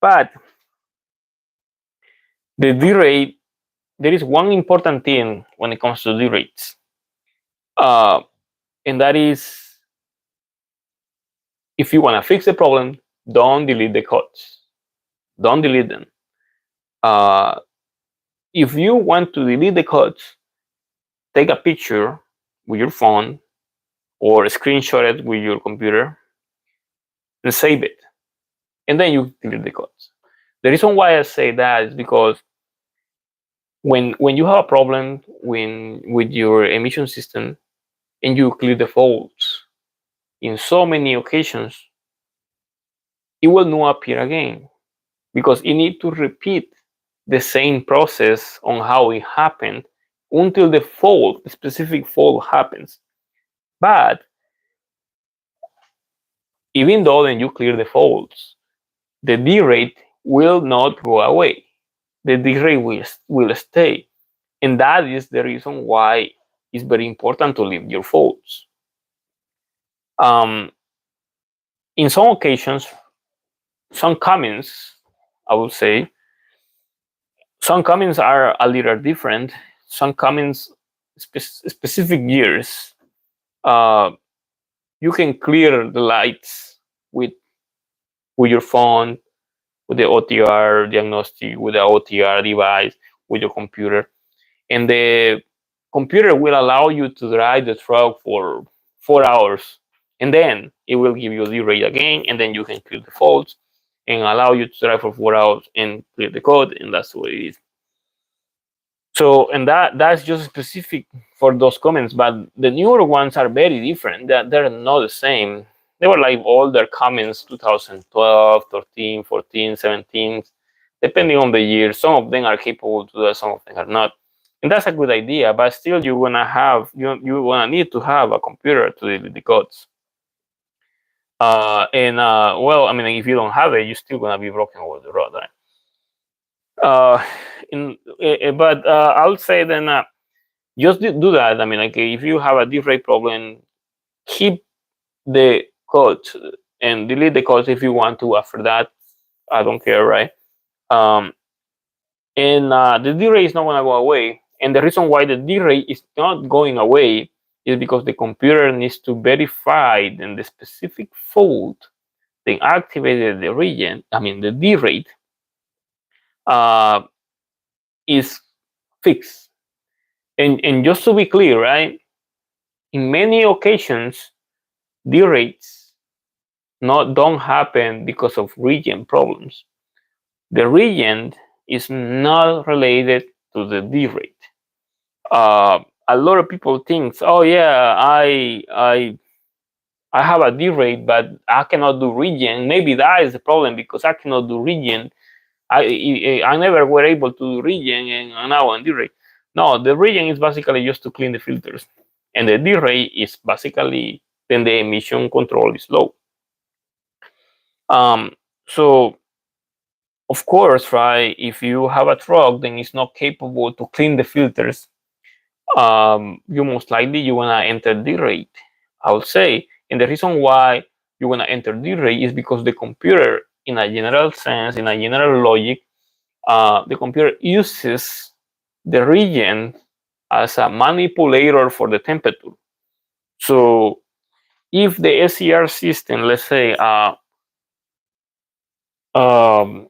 But the derate, there is one important thing when it comes to derates, and that is, if you want to fix the problem, don't delete the codes. Don't delete them. If you want to delete the codes, take a picture with your phone or screenshot it with your computer and save it, and then you delete the codes. The reason why I say that is because when you have a problem with your emission system and you clear the faults in so many occasions, it will not appear again because you need to repeat the same process on how it happened until the specific fault happens. But even though then you clear the faults, the derate will not go away. The derate will stay. And that is the reason why it's very important to leave your faults. In some occasions, some comments, I would say, some comments are a little different. Some comments, specific years, you can clear the lights with your phone, with the OTR diagnostic, with the OTR device, with your computer, and the computer will allow you to drive the truck for 4 hours, and then it will give you the rate again, and then you can clear the faults and allow you to drive for 4 hours and clear the code, and that's what it is. So, and that's just specific for those comments, but the newer ones are very different. They're not the same. They were like older comments, 2012, 13, 14, 17, depending on the year. Some of them are capable to do that, some of them are not. And that's a good idea, but still you're gonna have you wanna need to have a computer to deal with the codes. Well, I mean, if you don't have it, you're still gonna be broken over the road, right? But I would say then just do that. I mean, like if you have a Derate problem, keep the code and delete the code if you want to. After that, I don't care, right? And the Derate is not gonna go away. And the reason why the Derate is not going away is because the computer needs to verify then the specific fault, then activated the region. I mean, the Derate is fixed. And just to be clear, right? In many occasions, derates don't happen because of region problems. The region is not related to the derate. A lot of people think, oh yeah, I have a derate, but I cannot do region. Maybe that is the problem because I cannot do region. I never were able to do region, and now I'm derate. No, the region is basically just to clean the filters, and the derate is basically then the emission control is low. So of course, right, if you have a truck then it's not capable to clean the filters, you most likely you wanna enter derate, I would say. And the reason why you wanna enter derate is because the computer, in a general sense, in a general logic, the computer uses the region as a manipulator for the temperature. So if the SCR system, let's say,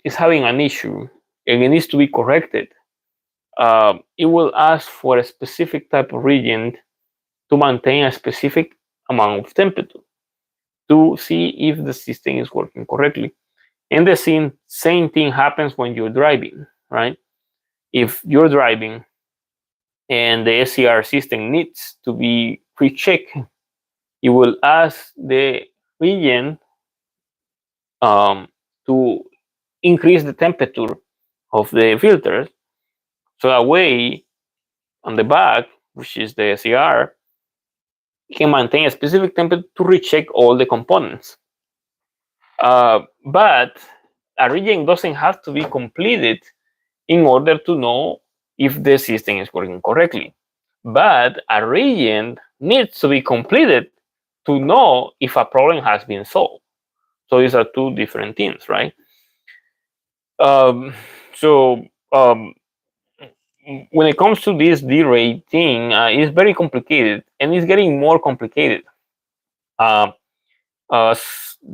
is having an issue and it needs to be corrected, it will ask for a specific type of region to maintain a specific amount of temperature to see if the system is working correctly. And the same thing happens when you're driving, right? If you're driving and the SCR system needs to be pre-checked, it will ask the region to increase the temperature of the filters, so that way on the back, which is the SCR, it can maintain a specific temperature to recheck all the components. But a region doesn't have to be completed in order to know if the system is working correctly. But a region needs to be completed to know if a problem has been solved. So these are two different things, right? So when it comes to this derate thing, it's very complicated, and it's getting more complicated as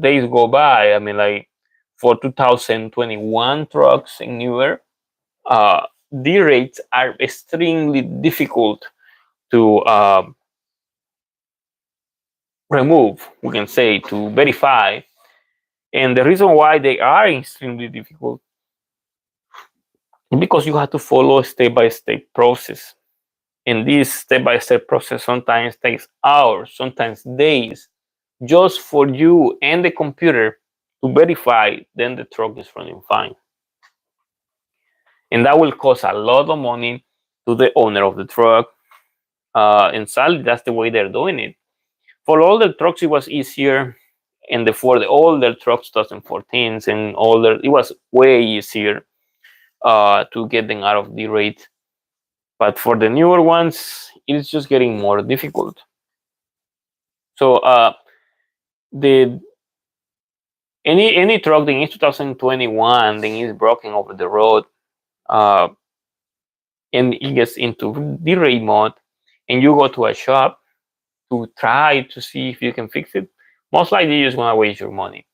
days go by. I mean, like for 2021 trucks and newer, derates are extremely difficult to remove, we can say, to verify. And the reason why they are extremely difficult is because you have to follow a step-by-step process. And this step-by-step process sometimes takes hours, sometimes days, just for you and the computer to verify then the truck is running fine. And that will cost a lot of money to the owner of the truck. And sadly, that's the way they're doing it. For older trucks, it was easier. And for the older trucks, 2014s and older, it was way easier to get them out of derate. But for the newer ones, it's just getting more difficult. So any truck that in 2021 then is broken over the road, and it gets into derate mode, and you go to a shop to try to see if you can fix it, most likely you're just gonna waste your money.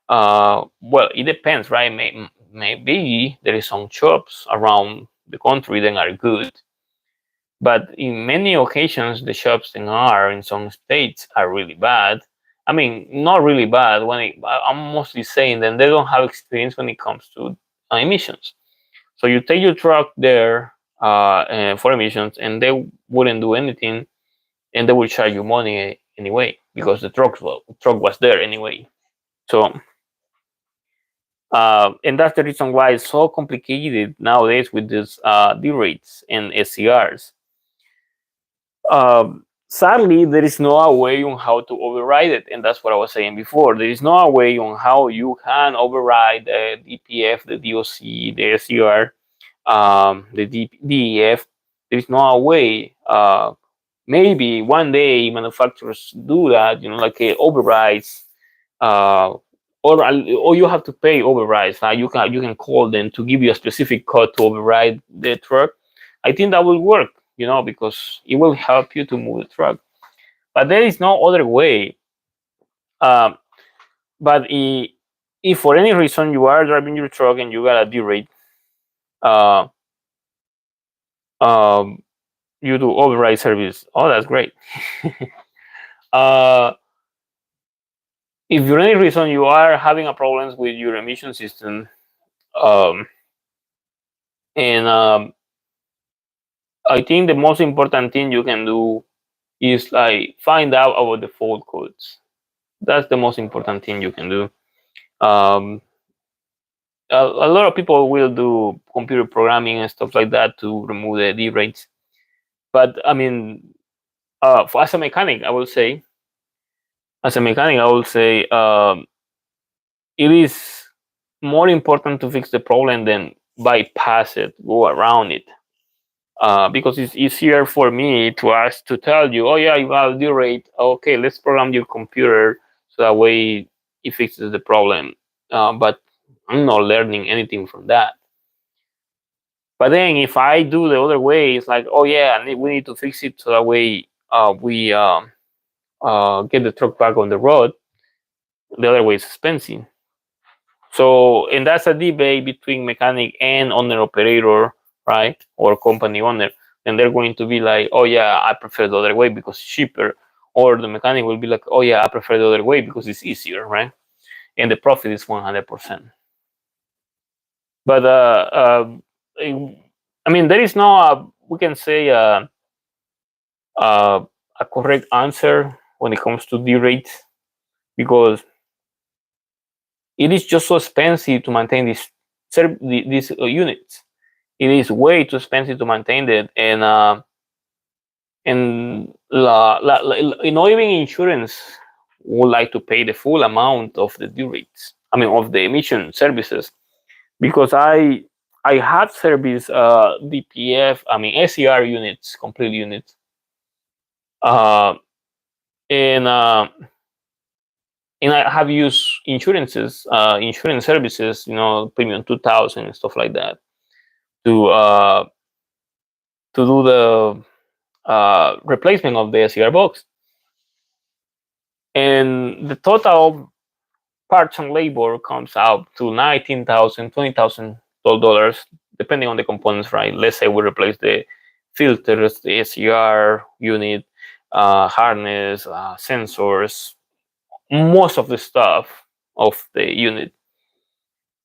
Well, it depends, right? maybe there is some shops around the country that are good, but in many occasions the shops that are in some states are really bad. I mean, not really bad. I'm mostly saying that they don't have experience when it comes to emissions. So you take your truck there for emissions, and they wouldn't do anything, and they will charge you money anyway because the truck was there anyway. So and that's the reason why it's so complicated nowadays with these derates and SCRs. Sadly, there is no way on how to override it, and that's what I was saying before. There is no way on how you can override the DPF, the DOC, the SCR, the DEF. There is no way. Maybe one day manufacturers do that, like overrides, uh, or you have to pay overrides. You can call them to give you a specific code to override the truck. I think that will work, because it will help you to move the truck. But there is no other way. Um, but if for any reason you are driving your truck and you got a derate, uh, um, you do override service. Oh, that's great. uh, if for any reason you are having a problems with your emission system, um, and I think the most important thing you can do is like find out about the fault codes. That's the most important thing you can do. Um, a lot of people will do computer programming and stuff like that to remove the derates. But I mean, as a mechanic, I will say, it is more important to fix the problem than bypass it, go around it. Because it's easier for me to tell you, oh yeah, you have a derate. Okay, let's program your computer so that way it fixes the problem. But I'm not learning anything from that. But then if I do the other way, it's like, oh yeah, we need to fix it so that way we get the truck back on the road. The other way is expensive. So, and that's a debate between mechanic and owner operator, right? Or company owner. And they're going to be like, oh yeah, I prefer the other way because it's cheaper. Or the mechanic will be like, oh yeah, I prefer the other way because it's easier, right? And the profit is 100%. But I mean, there is no, we can say, a correct answer when it comes to derate, because it is just so expensive to maintain these units. It is way too expensive to maintain it, and even insurance would like to pay the full amount of the derates. I mean, of the emission services, because I have service DPF, I mean SCR units, complete units, and I have used insurance services, premium 2000 and stuff like that, to do the replacement of the SCR box, and the total parts and labor comes out to $19,000, $20,000, depending on the components, right? Let's say we replace the filters, the SCR unit, harness, sensors, most of the stuff of the unit.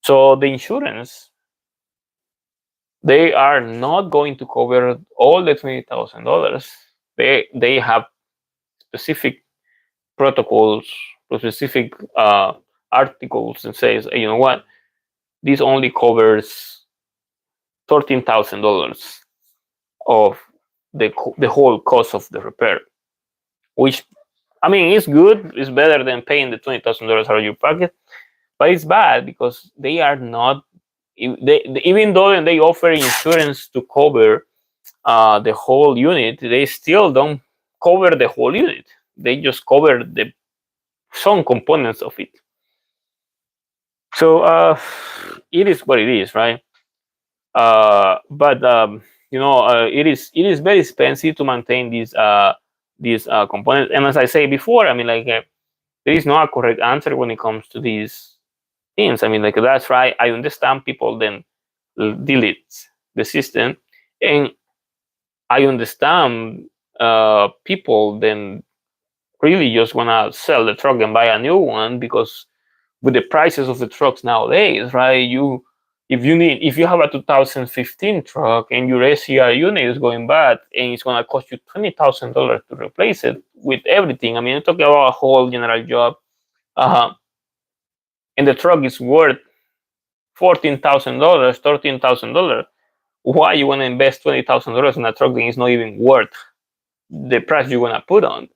So the insurance, they are not going to cover all the $20,000. They have specific protocols, specific articles, and says, hey, you know what, this only covers $13,000 of the whole cost of the repair, which, I mean, it's good. It's better than paying the $20,000 out of your pocket, but it's bad because they are not. Even though they offer insurance to cover the whole unit, they still don't cover the whole unit. They just cover some components of it. So it is what it is, right? But it is very expensive to maintain these components. And as I say before, I mean, like there is no correct answer when it comes to these things. I mean, like, that's right. I understand people then delete the system, and I understand people then really just wanna sell the truck and buy a new one, because with the prices of the trucks nowadays, right? If you have a 2015 truck and your SCR unit is going bad, and it's gonna cost you $20,000 to replace it with everything. I mean, I'm talking about a whole general job, uh, and the truck is worth $14,000, $13,000. Why you wanna invest $20,000 in a truck that is not even worth the price you wanna put on?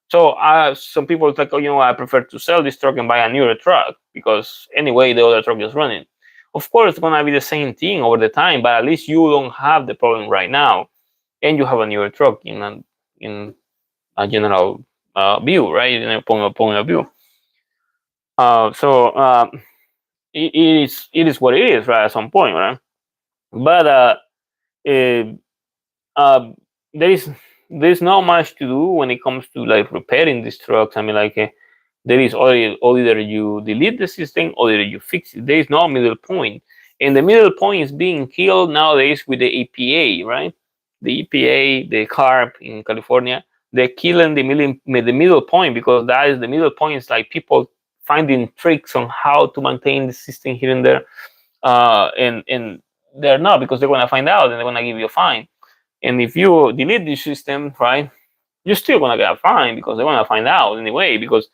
So some people like, oh, I prefer to sell this truck and buy a newer truck, because anyway the other truck is running. Of course, it's gonna be the same thing over the time, but at least you don't have the problem right now, and you have a newer truck in a general view, right? In a point of view. So it is what it is, right? At some point, right? But it, uh, there is there's not much to do when it comes to like repairing these trucks. I mean, like, there is either you delete the system or either you fix it. There is no middle point, and the middle point is being killed nowadays with the EPA, right? The EPA, the CARB in California, they're killing the middle point, because that is the middle point. Is like people finding tricks on how to maintain the system here and there, and they're not, because they're gonna find out and they're gonna give you a fine. And if you delete the system, right, you're still gonna get a fine, because they're gonna find out anyway. Because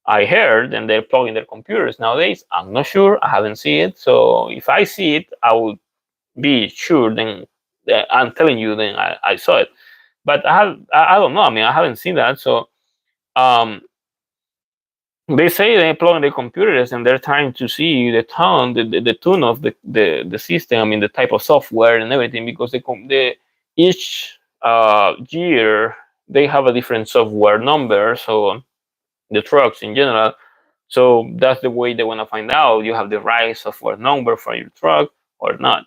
I heard, and they're plugging their computers nowadays. I'm not sure. I haven't seen it. So if I see it, I will be sure. Then I'm telling you. Then I saw it. But I don't know. I mean, I haven't seen that. So um, they say they plug in the computers and they're trying to see the tune of the system. I mean, the type of software and everything, because each year they have a different software number. So the trucks in general. So that's the way they want to find out you have the right software number for your truck or not.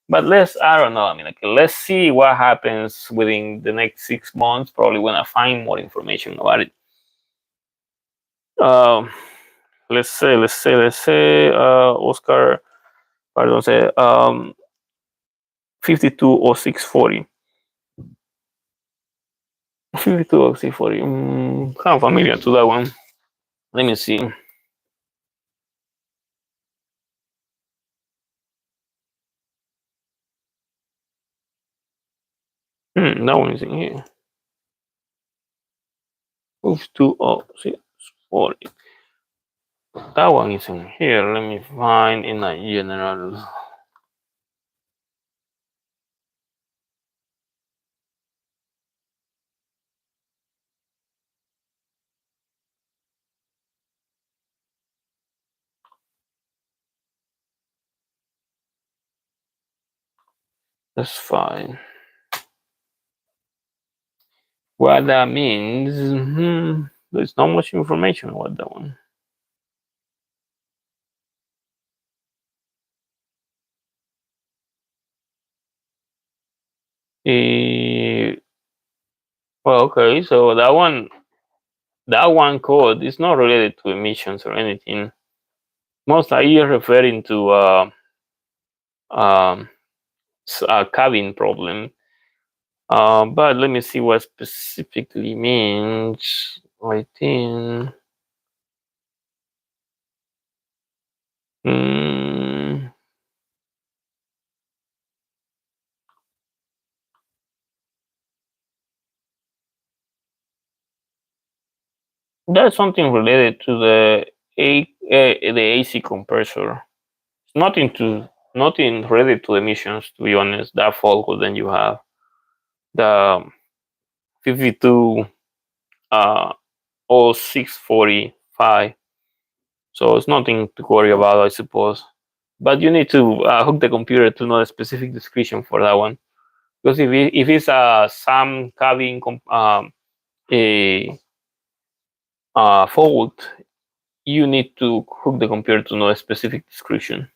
But I don't know. I mean, like, let's see what happens within the next 6 months. Probably when I find more information about it. Um, Oscar, pardon, say 520640. 520640. Kind of familiar to that one. Let me see. That one is in here. 520640. That one is in here. Let me find in a general. That's fine. What that means, there's not much information about that one. Well, okay, so that one code is not related to emissions or anything. Most likely you're referring to um, a cabin problem. But let me see what specifically means. I think. Mm, that's something related to the AC compressor. It's nothing related to emissions, to be honest. That fault code, then you have the 52 0645. So it's nothing to worry about, I suppose. But you need to hook the computer to know the specific description for that one. Because if it's a SAM cabin a fault, you need to hook the computer to know a specific description.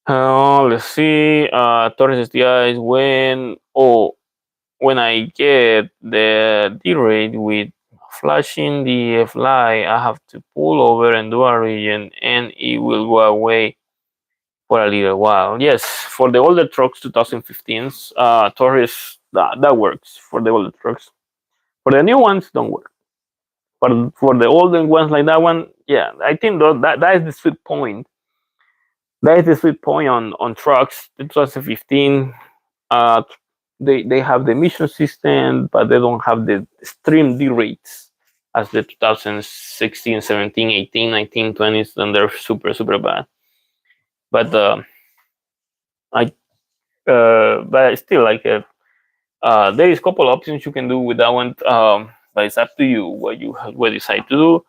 Let's see. Torres STI is when I get the Derate with flashing the fly, I have to pull over and do a region, and it will go away for a little while. Yes, for the older trucks, 2015s, Taurus, that works for the older trucks. For the new ones, don't work. But for the older ones like that one, yeah, I think that is the sweet point. That is the sweet point on trucks. The 2015, uh, they have the emission system, but they don't have the extreme D rates as the 2016, 17, 18, 19, 20s, and they're super, super bad. But I, but still, like, there is a couple options you can do with that one. But it's up to you what you decide to do.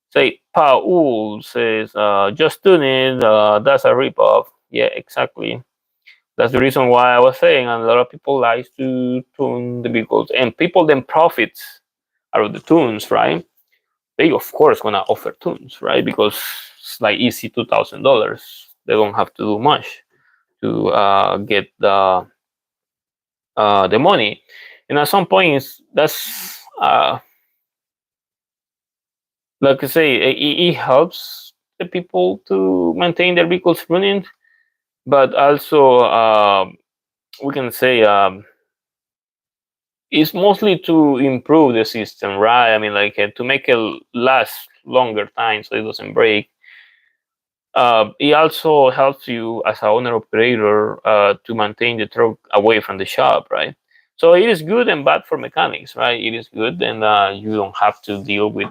Say Paul says, just tune it. That's a ripoff. Yeah, exactly. That's the reason why I was saying a lot of people like to tune the vehicles, and people then profit out of the tunes, right? They of course gonna offer tunes, right? Because it's like easy $2,000. They don't have to do much to get the money, and at some point that's like I say, it helps the people to maintain their vehicles running, but also we can say it's mostly to improve the system, right? I mean, like to make it last longer time so it doesn't break. It also helps you as a owner operator to maintain the truck away from the shop, right? So it is good and bad for mechanics, right? It is good, and you don't have to deal with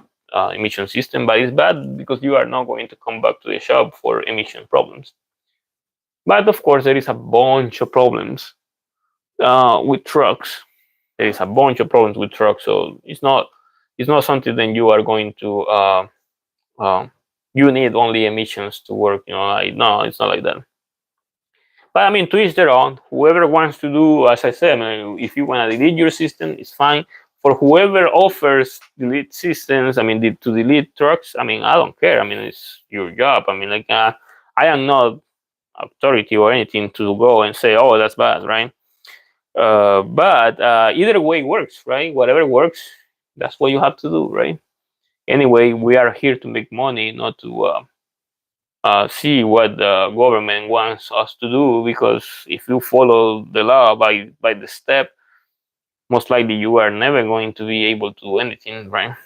emission system, but it's bad because you are not going to come back to the shop for emission problems. But of course, there is a bunch of problems with trucks. There is a bunch of problems with trucks, so it's not something that you are going to uh, you need only emissions to work. Like, no, it's not like that. But I mean, to each their own. Whoever wants to do, as I said, I mean, if you want to delete your system, it's fine. For whoever offers delete systems, I mean, to delete trucks, I mean, I don't care. I mean, it's your job. I mean, like, I am not authority or anything to go and say, oh, that's bad, right? But either way works, right? Whatever works, that's what you have to do, right? Anyway, we are here to make money, not to see what the government wants us to do. Because if you follow the law by the step, most likely you are never going to be able to do anything, right?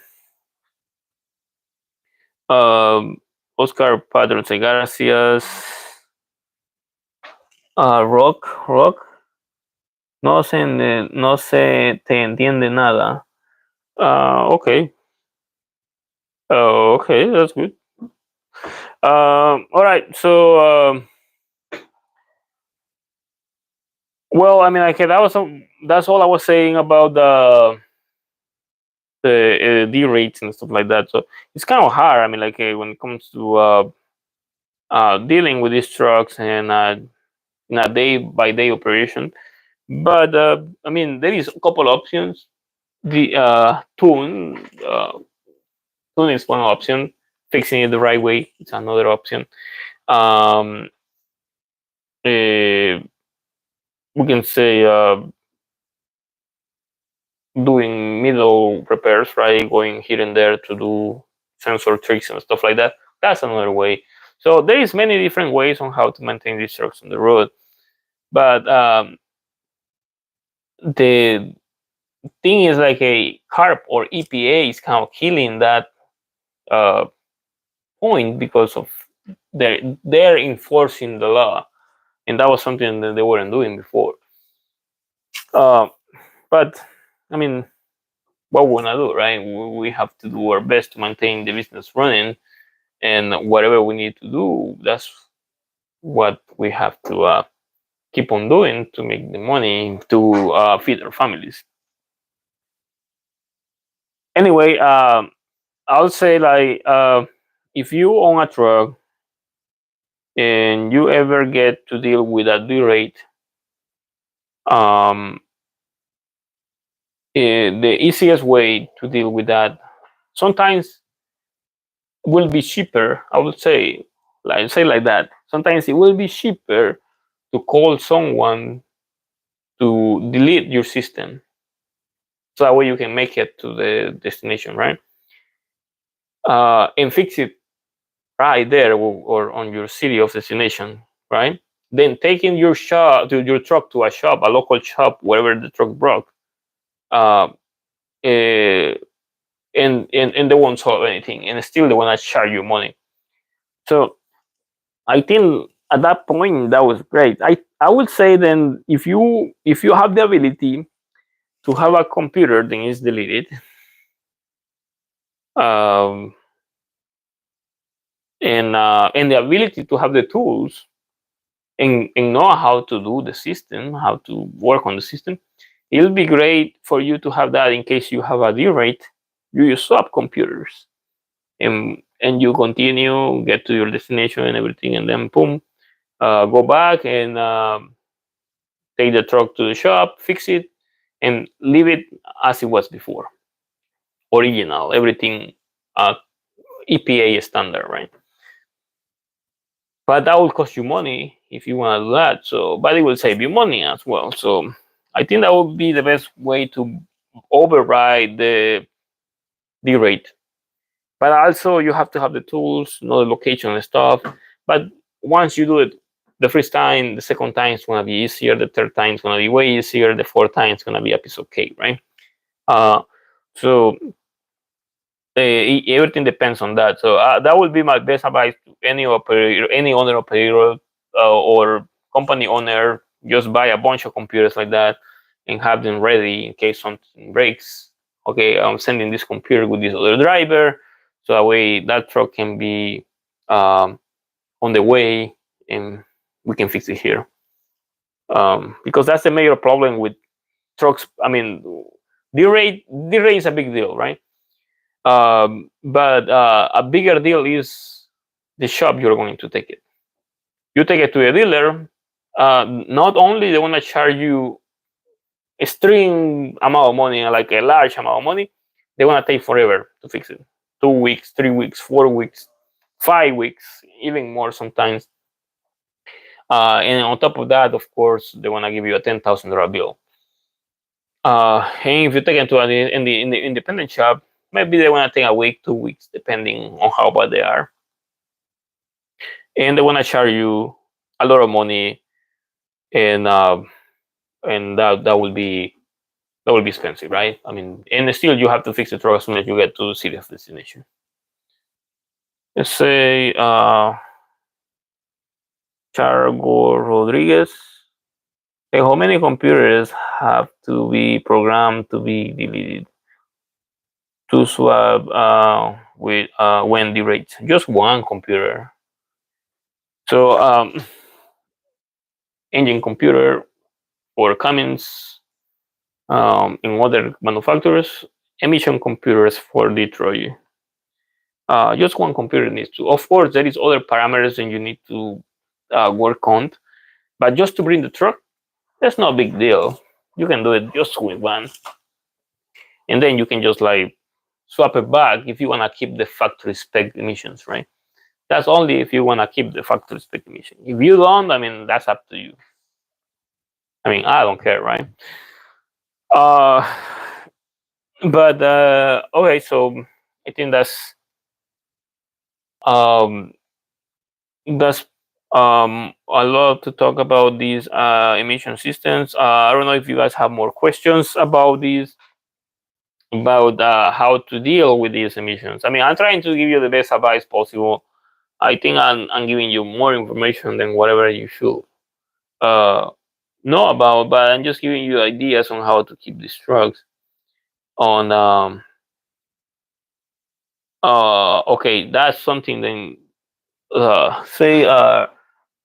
Oscar Padrón, gracias. Rock, no se te entiende nada. Okay. Okay, that's good. All right, so well, I mean, like that's all I was saying about the D rates and stuff like that. So it's kind of hard. I mean, like when it comes to dealing with these trucks and in a day by day operation. But I mean, there is a couple options. The tune is one option. Fixing it the right way is another option. Um, we can say doing middle repairs, right? Going here and there to do sensor tricks and stuff like that. That's another way. So there is many different ways on how to maintain these trucks on the road. But the thing is, like, a CARP or EPA is kind of killing that uh, point because of they're enforcing the law, and that was something that they weren't doing before. But I mean, what we wanna do, right? We have to do our best to maintain the business running, and whatever we need to do, that's what we have to keep on doing to make the money to feed our families. Anyway, I'll say, like, if you own a truck and you ever get to deal with a Derate, um, the easiest way to deal with that sometimes will be cheaper. I would say, like that. Sometimes it will be cheaper to call someone to delete your system so that way you can make it to the destination, right? And fix it right there, or on your city of destination, right? Then taking your truck to a shop, a local shop, wherever the truck broke, uh, uh, and they won't solve anything, and still they want to charge you money. So I think at that point that was great. I would say then, if you have the ability to have a computer, then it's deleted. Um, and the ability to have the tools, and know how to do the system, how to work on the system, it'll be great for you to have that in case you have a Derate. You swap computers, and you continue, get to your destination and everything, and then boom, go back and take the truck to the shop, fix it, and leave it as it was before, original, everything, uh, EPA standard, right? But that will cost you money if you want to do that. So, but it will save you money as well. So, I think that would be the best way to override the rate. But also, you have to have the tools, know the location and stuff. But once you do it the first time, the second time is gonna be easier. The third time is gonna be way easier. The fourth time is gonna be a piece of cake, right? Uh, so everything depends on that. So that would be my best advice to any operator, any owner operator, or company owner. Just buy a bunch of computers like that and have them ready in case something breaks. Okay, I'm sending this computer with this other driver, so that way that truck can be on the way, and we can fix it here. Because that's the major problem with trucks. I mean, the rate is a big deal, right? But a bigger deal is the shop you're going to take it. You take it to a dealer. Not only they want to charge you a string amount of money, like a large amount of money, they want to take forever to fix it. 2 weeks, 3 weeks, 4 weeks, 5 weeks, even more sometimes. And on top of that, of course, they want to give you a $10,000 bill. And if you take it to in the independent shop, maybe they want to take a week, 2 weeks, depending on how bad they are, and they want to charge you a lot of money, and that will be expensive, right? I mean, and still you have to fix the truck as soon as you get to the city of destination. Let's say Chargo Rodriguez. Hey, how many computers have to be programmed to be deleted to swap with when Derate? Just one computer. So engine computer or Cummins, in other manufacturers, emission computers for Detroit. Just one computer needs to. Of course, there is other parameters that you need to work on, but just to bring the truck, that's not a big deal. You can do it just with one, and then you can just like swap it back if you want to keep the factory spec emissions, right? That's only if you want to keep the factory spec emission. If you don't, I mean, that's up to you. I mean, I don't care, right? Uh, but okay, so I think um, that's a lot to talk about these emission systems. I don't know if you guys have more questions about these, about how to deal with these emissions. I mean, I'm trying to give you the best advice possible. I think I'm giving you more information than whatever you should uh, know about, but I'm just giving you ideas on how to keep these trucks on. Okay, that's something. Then say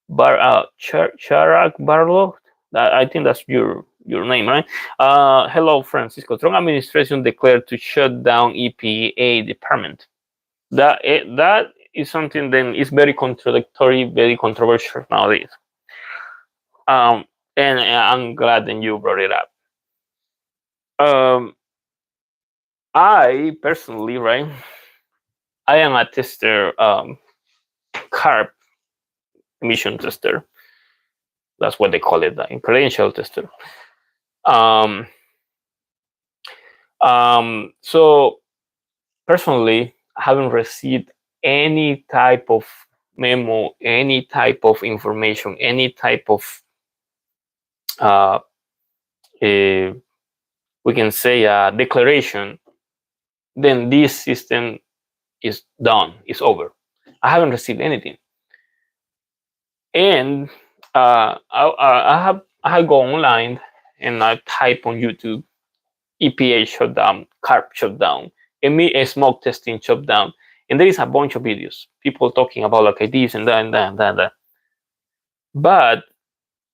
Charak Barlow. I think that's your name, right? Hello, Francisco. Trump administration declared to shut down EPA department. That is something then is very contradictory, very controversial nowadays. And I'm glad that you brought it up. I personally, right, I am a tester, CARB emission tester. That's what they call it, credential tester. Um, So personally, I haven't received any type of memo, any type of information, any type of uh, a, we can say a declaration. Then this system is done, is over. I haven't received anything, and I go online and I type on YouTube EPA shutdown, carb shutdown, a smoke testing shutdown, and there is a bunch of videos, people talking about like this and that and that and that. And that. But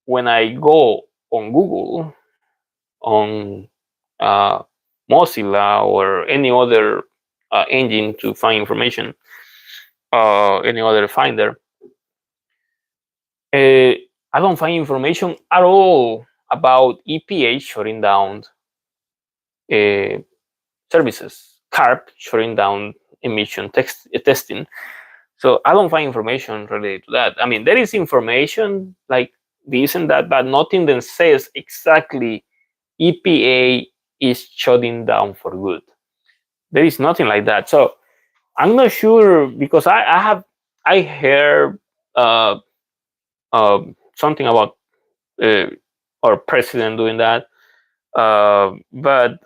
when I go on Google, on uh, Mozilla or any other engine to find information, any other finder, uh, I don't find information at all about EPA shutting down uh, services, CARB shutting down emission testing. So I don't find information related to that. I mean, there is information like this and that, but nothing that says exactly EPA is shutting down for good. There is nothing like that. So I'm not sure because I heard uh, something about uh, our president doing that, but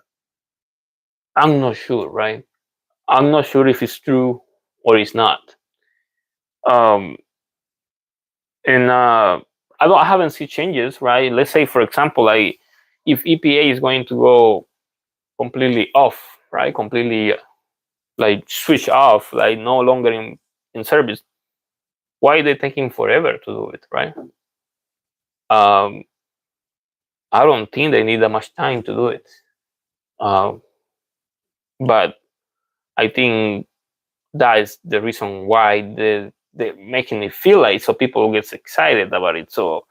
I'm not sure, right? I'm not sure if it's true or it's not. Um, and I haven't seen changes, right? Let's say, for example, like if EPA is going to go completely off, right? Completely like switch off, like no longer in service. Why are they taking forever to do it, right? Um, I don't think they need that much time to do it. Uh, but I think that is the reason why they're making it feel like so people get excited about it. So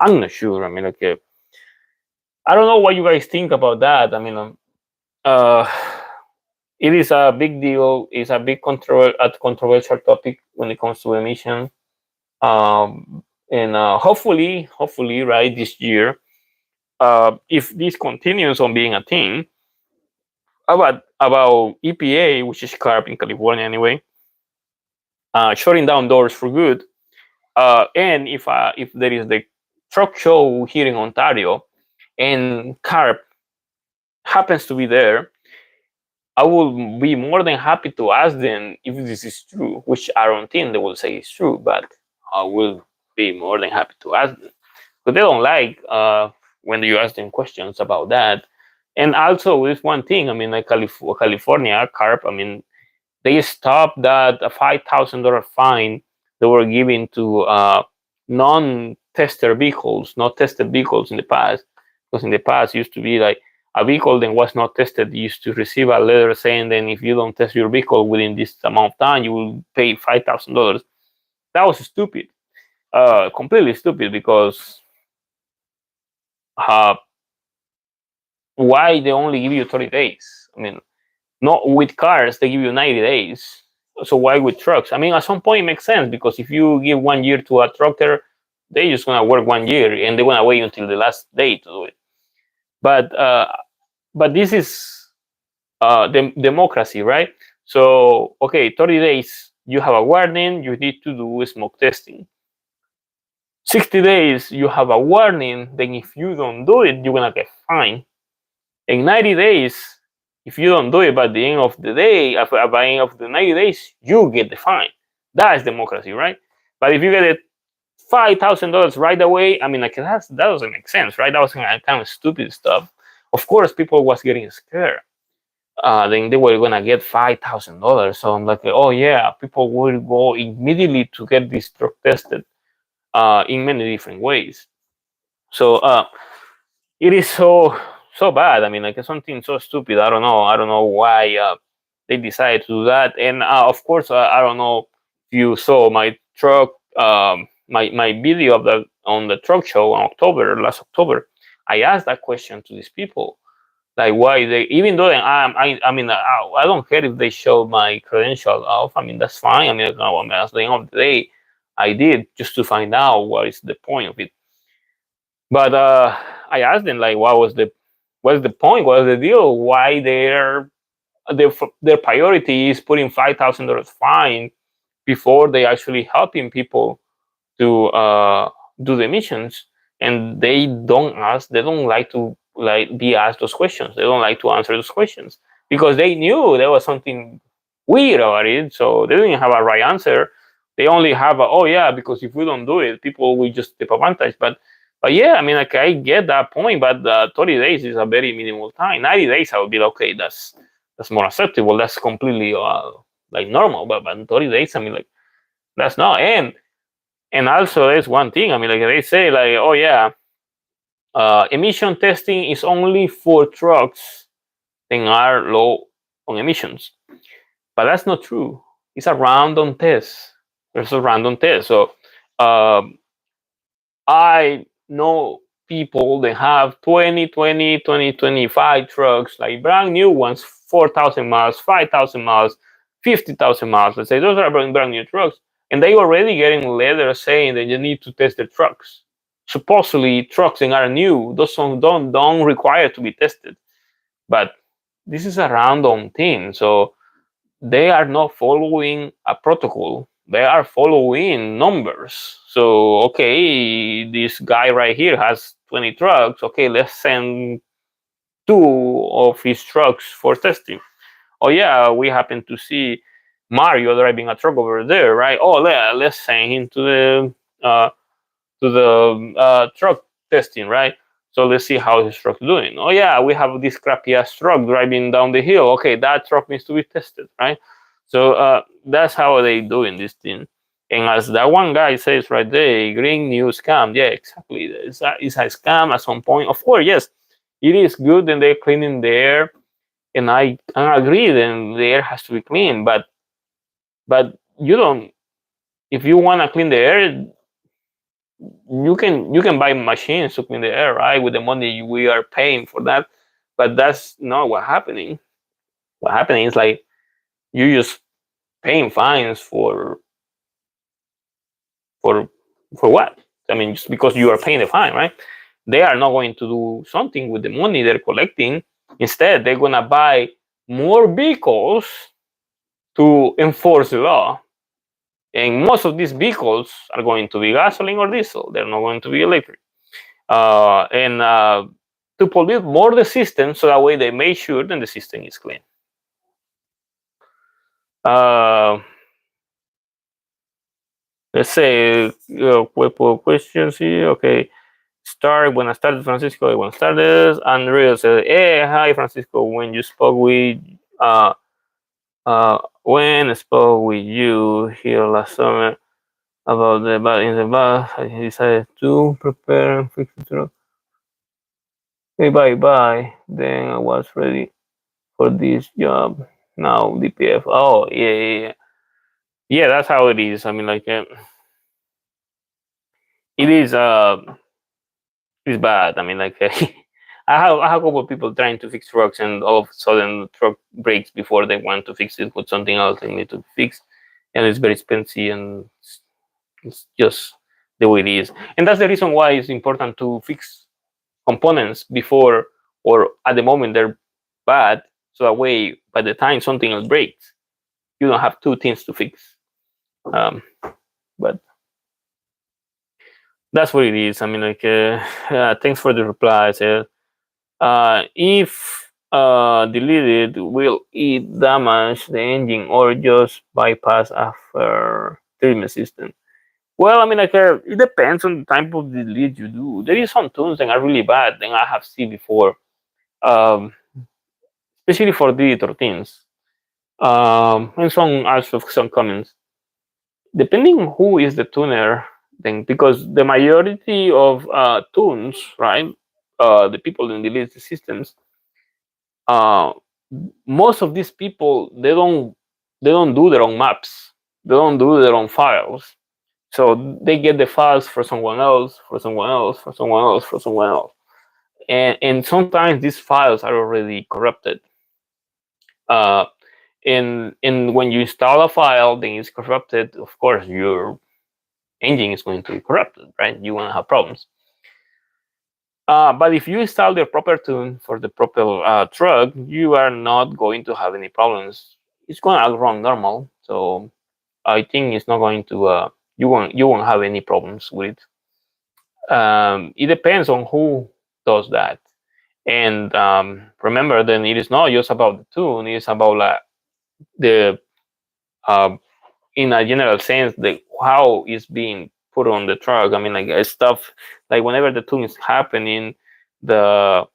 I'm not sure. I mean, like, I don't know what you guys think about that. I mean, uh, it is a big deal. It's a big controversial topic when it comes to emission. And hopefully, right, this year, if this continues on being a thing, about EPA, which is CARB in California anyway, shutting down doors for good. And if there is the truck show here in Ontario, and CARB happens to be there, I will be more than happy to ask them if this is true, which I don't think they will say it's true, but I will be more than happy to ask them. But they don't like when you ask them questions about that. And also, with one thing, I mean, like California, CARB, I mean, they stopped that $5,000 fine they were giving to non-tester vehicles, not tested vehicles in the past. Because in the past, it used to be like a vehicle that was not tested used to receive a letter saying that if you don't test your vehicle within this amount of time, you will pay $5,000. That was stupid, completely stupid. Because uh, why they only give you 30 days? I mean, not with cars, they give you 90 days. So why with trucks? I mean, at some point it makes sense because if you give 1 year to a trucker, they just gonna work 1 year and they're gonna wait until the last day to do it. But this is democracy, right? So okay, 30 days, you have a warning, you need to do smoke testing. 60 days, you have a warning, then if you don't do it, you're gonna get fined. In 90 days, if you don't do it by the end of the day, by the end of the 90 days, you get the fine. That is democracy, right? But if you get it $5,000 right away, I mean, like that doesn't make sense, right? That was kind of stupid stuff. Of course, people was getting scared. Then they were gonna get $5,000. So I'm like, oh yeah, people will go immediately to get this drug tested in many different ways. So it is so bad. I mean, like something so stupid. I don't know why they decided to do that. And of course, I don't know if you saw my truck, my video of the on the truck show in October, last October. I asked that question to these people, like why they, even though I mean, I don't care if they show my credential off. I mean, that's fine. I mean, no, I mean, at the end of the day, I did just to find out what is the point of it. But I asked them like, what's the point? What's the deal? Why their priority is putting $5,000 fine before they actually helping people to do the emissions, and they don't like to like be asked those questions. They don't like to answer those questions because they knew there was something weird about it, so they didn't have a right answer. They only have a, oh yeah, because if we don't do it, people will just take advantage. But yeah, I mean, like, I get that point, but 30 days is a very minimal time. 90 days I would be like, okay, that's more acceptable, that's completely like normal. But 30 days, I mean, like, that's not. And also, there's one thing. I mean, like, they say, like, oh yeah, emission testing is only for trucks that are low on emissions, but that's not true. It's a random test. There's a random test. So um, I know people that have 20, 25 trucks, like brand new ones, 4,000 miles, 5,000 miles, 50,000 miles. Let's say those are brand new trucks, and they already getting letters saying that you need to test the trucks. Supposedly, trucks that are new, those don't require to be tested. But this is a random thing, so they are not following a protocol. They are following numbers. So, okay, this guy right here has 20 trucks. Okay, let's send 2 of his trucks for testing. Oh yeah, we happen to see Mario driving a truck over there, right? Oh, let's send him to the truck testing, right? So let's see how his truck's doing. Oh yeah, we have this crappy ass truck driving down the hill. Okay, that truck needs to be tested, right? So that's how they doing this thing. And as that one guy says right there, green new scam. Yeah, exactly. It's a scam at some point. Of course, yes, it is good and they're cleaning the air, and I agree. Then the air has to be clean, but you don't. If you want to clean the air, you can buy machines to clean the air, right? With the money we are paying for that, but that's not what happening. What happening is like you just paying fines for for what? I mean, just because you are paying the fine, right? They are not going to do something with the money they're collecting. Instead, they're gonna buy more vehicles to enforce the law. And most of these vehicles are going to be gasoline or diesel. They're not going to be electric. And to pollute more the system, so that way they make sure that the system is clean. Uh, let's say couple questions here. Okay, buenas tardes, Francisco. Buenas tardes. Andrea said, "Hey, hi, Francisco. When I spoke with you here last summer about the bus in the bus, I decided to prepare and fix the truck. Okay, bye. Then I was ready for this job. Now DPF. Oh, yeah. Yeah, that's how it is. I mean, like, it is. It's bad. I mean, like, I have a couple of people trying to fix trucks, and all of a sudden, the truck breaks before they want to fix it with something else they need to fix, and it's very expensive, and it's just the way it is. And that's the reason why it's important to fix components before or at the moment they're bad, so that way by the time something else breaks, you don't have 2 things to fix. But that's what it is. I mean, like, thanks for the replies. If deleted, will it damage the engine or just bypass after treatment system? Well, I mean, like, it depends on the type of delete you do. There is some tunes that are really bad, and I have seen before, um, especially for D13s. And some comments. Depending on who is the tuner, then, because the majority of tunes, right, the people in delete the systems, uh, most of these people they don't do their own maps, they don't do their own files, so they get the files for someone else, for someone else, for someone else, for someone else, and sometimes these files are already corrupted. Uh, and when you install a file, then it's corrupted. Of course, your engine is going to be corrupted, right? You want to have problems. But if you install the proper tune for the proper truck, you are not going to have any problems. It's gonna run normal, so I think it's not going to. You won't have any problems with it. It depends on who does that, and remember, then it is not just about the tune. It's about the uh, in a general sense, the how it's being put on the truck. I mean, like stuff like whenever the tune is happening, the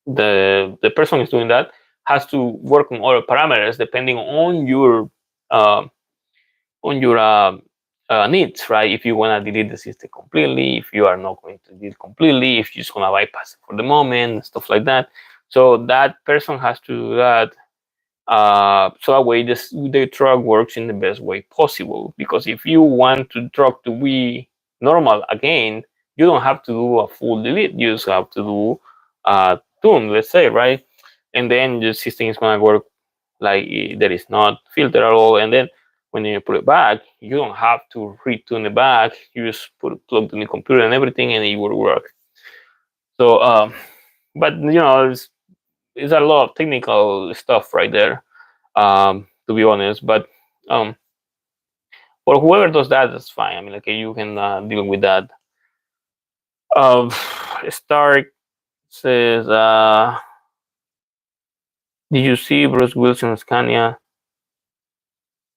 the person is doing that has to work on other parameters depending uh, on your needs, right? If you want to delete the system completely, if you are not going to delete completely, if you're just going to bypass it for the moment, stuff like that. So that person has to do that, so that way the truck works in the best way possible. Because if you want the truck to be normal again, you don't have to do a full delete. You just have to do tune, let's say, right? And then the system is going to work like there is not filter at all. And then when you put it back, you don't have to retune it back. You just plug in the computer and everything, and it will work. So, but it's a lot of technical stuff right there, to be honest. But um, for whoever does that, that's fine. I mean, okay, you can deal with that. Uh, Stark says, "Did you see Bruce Wilson Scania?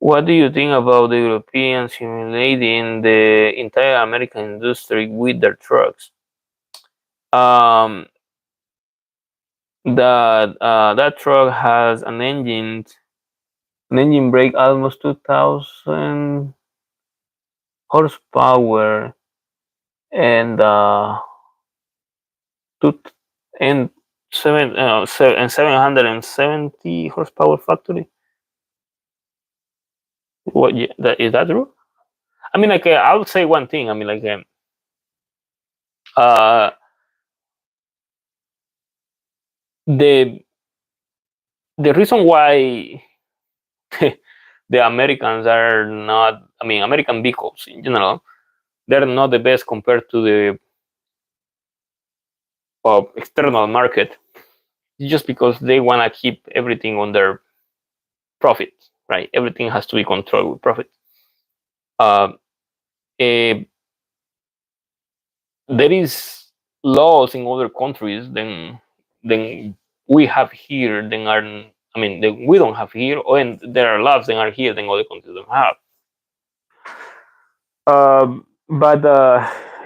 What do you think about the Europeans simulating the entire American industry with their trucks? Um, that truck has an engine brake almost 2,000 horsepower and two and 770 horsepower factory. What? Yeah, is that true? I mean, like I would say one thing. I mean, like uh, the the reason why the Americans are not, I mean, American vehicles in general, they're not the best compared to the external market, just because they want to keep everything on their profit, right? Everything has to be controlled with profit. Uh, eh, there is laws in other countries than we have here, than are, I mean, that we don't have here, and there are laws that are here than other countries don't have. But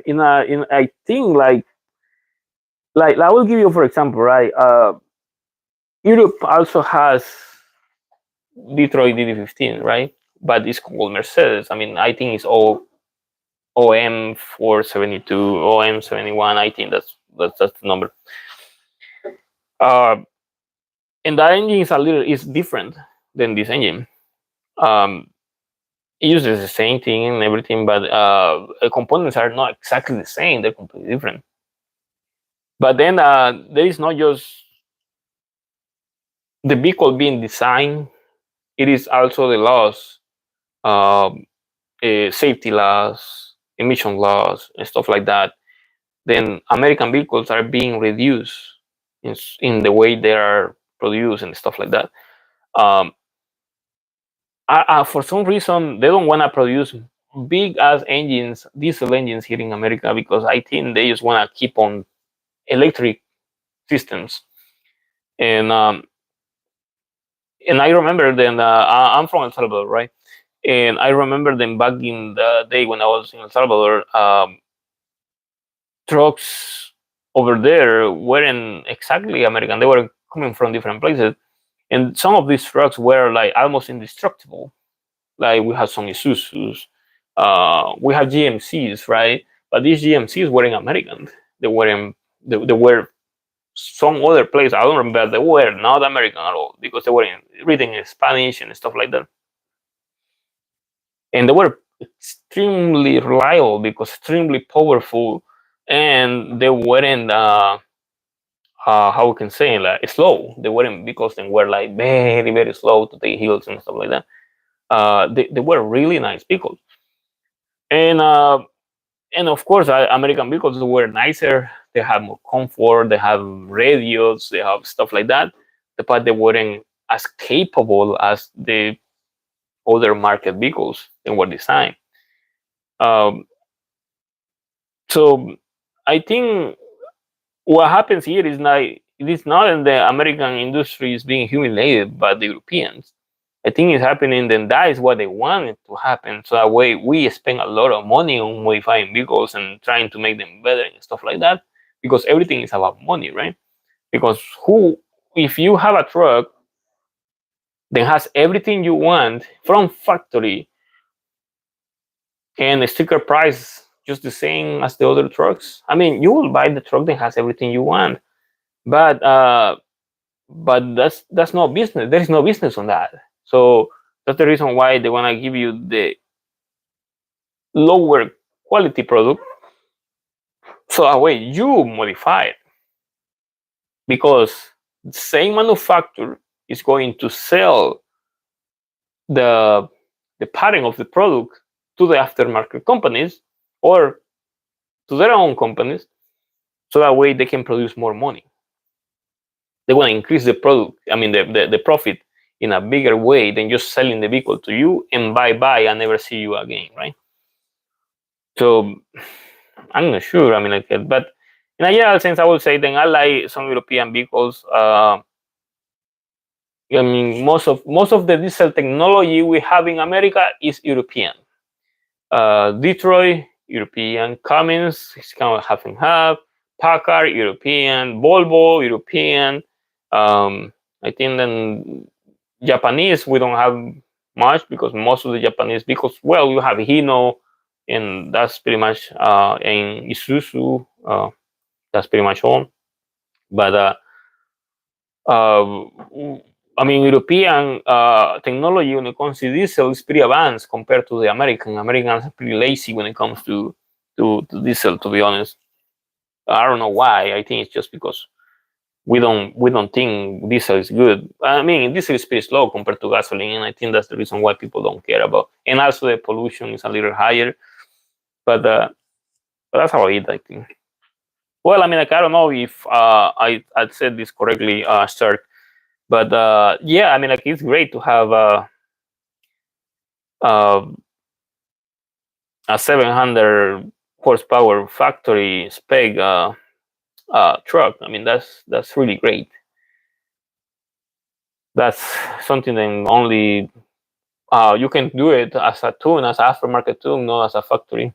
in I think like I will give you for example, right? Europe also has Detroit DD15, right? But it's called Mercedes. I mean, I think it's all OM 472, OM 71. I think that's the number. Uh, and that engine is different than this engine. Um, it uses the same thing and everything, but the components are not exactly the same. They're completely different. But then there is not just the vehicle being designed; it is also the laws, safety laws, emission laws, and stuff like that. Then American vehicles are being reduced in the way they are produced and stuff like that. Um, for some reason, they don't want to produce big ass engines, diesel engines here in America, because I think they just want to keep on electric systems. And I remember then I'm from El Salvador, right? And I remember them back in the day when I was in El Salvador. Trucks over there weren't exactly American; they were coming from different places, and some of these trucks were like almost indestructible. Like we had some Isuzus, we had GMCs, right? But these GMCs weren't American. They weren't. They were some other place. I don't remember. They were not American at all because they were reading in Spanish and stuff like that. And they were extremely reliable because extremely powerful, and they weren't. How we can say like slow. They weren't because they were like very very slow to take hills and stuff like that. They were really nice vehicles, and of course American vehicles were nicer. they have more comfort, they have radios, they have stuff like that, but they weren't as capable as the other market vehicles that were designed. Um, so I think what happens here is not, it is not in the American industry is being humiliated by the Europeans. I think it's happening, then that is what they wanted to happen. So that way we spend a lot of money on modifying vehicles and trying to make them better and stuff like that, because everything is about money, right? Because if you have a truck that has everything you want from factory and the sticker price just the same as the other trucks, I mean, you will buy the truck that has everything you want, but that's no business. There is no business on that. So that's the reason why they want to give you the lower quality product, so that way you modify it, because the same manufacturer is going to sell the pattern of the product to the aftermarket companies or to their own companies, so that way they can produce more money. They want to increase the product, I mean the profit in a bigger way than just selling the vehicle to you and bye and never see you again, right? So I'm not sure. I mean, but in a general sense, I would say then I like some European vehicles. I mean, most of the diesel technology we have in America is European. Detroit, European. Cummins is kind of half and half. Packard, European. Volvo, European. I think then Japanese we don't have much, because most of the Japanese vehicles, well, you have Hino, and that's pretty much in Isuzu. That's pretty much all. But I mean, European technology when it comes to diesel is pretty advanced compared to the American. Americans are pretty lazy when it comes to diesel, to be honest. I don't know why. I think it's just because we don't think diesel is good. I mean, diesel is pretty slow compared to gasoline, and I think that's the reason why people don't care about. And also the pollution is a little higher. But that's how it is, I think. Well, I mean, like, I don't know if I said this correctly, Stark, but yeah, I mean, like, it's great to have a 700 horsepower factory spec truck. I mean, that's really great. That's something that only you can do it as a tune, as an aftermarket tune, not as a factory.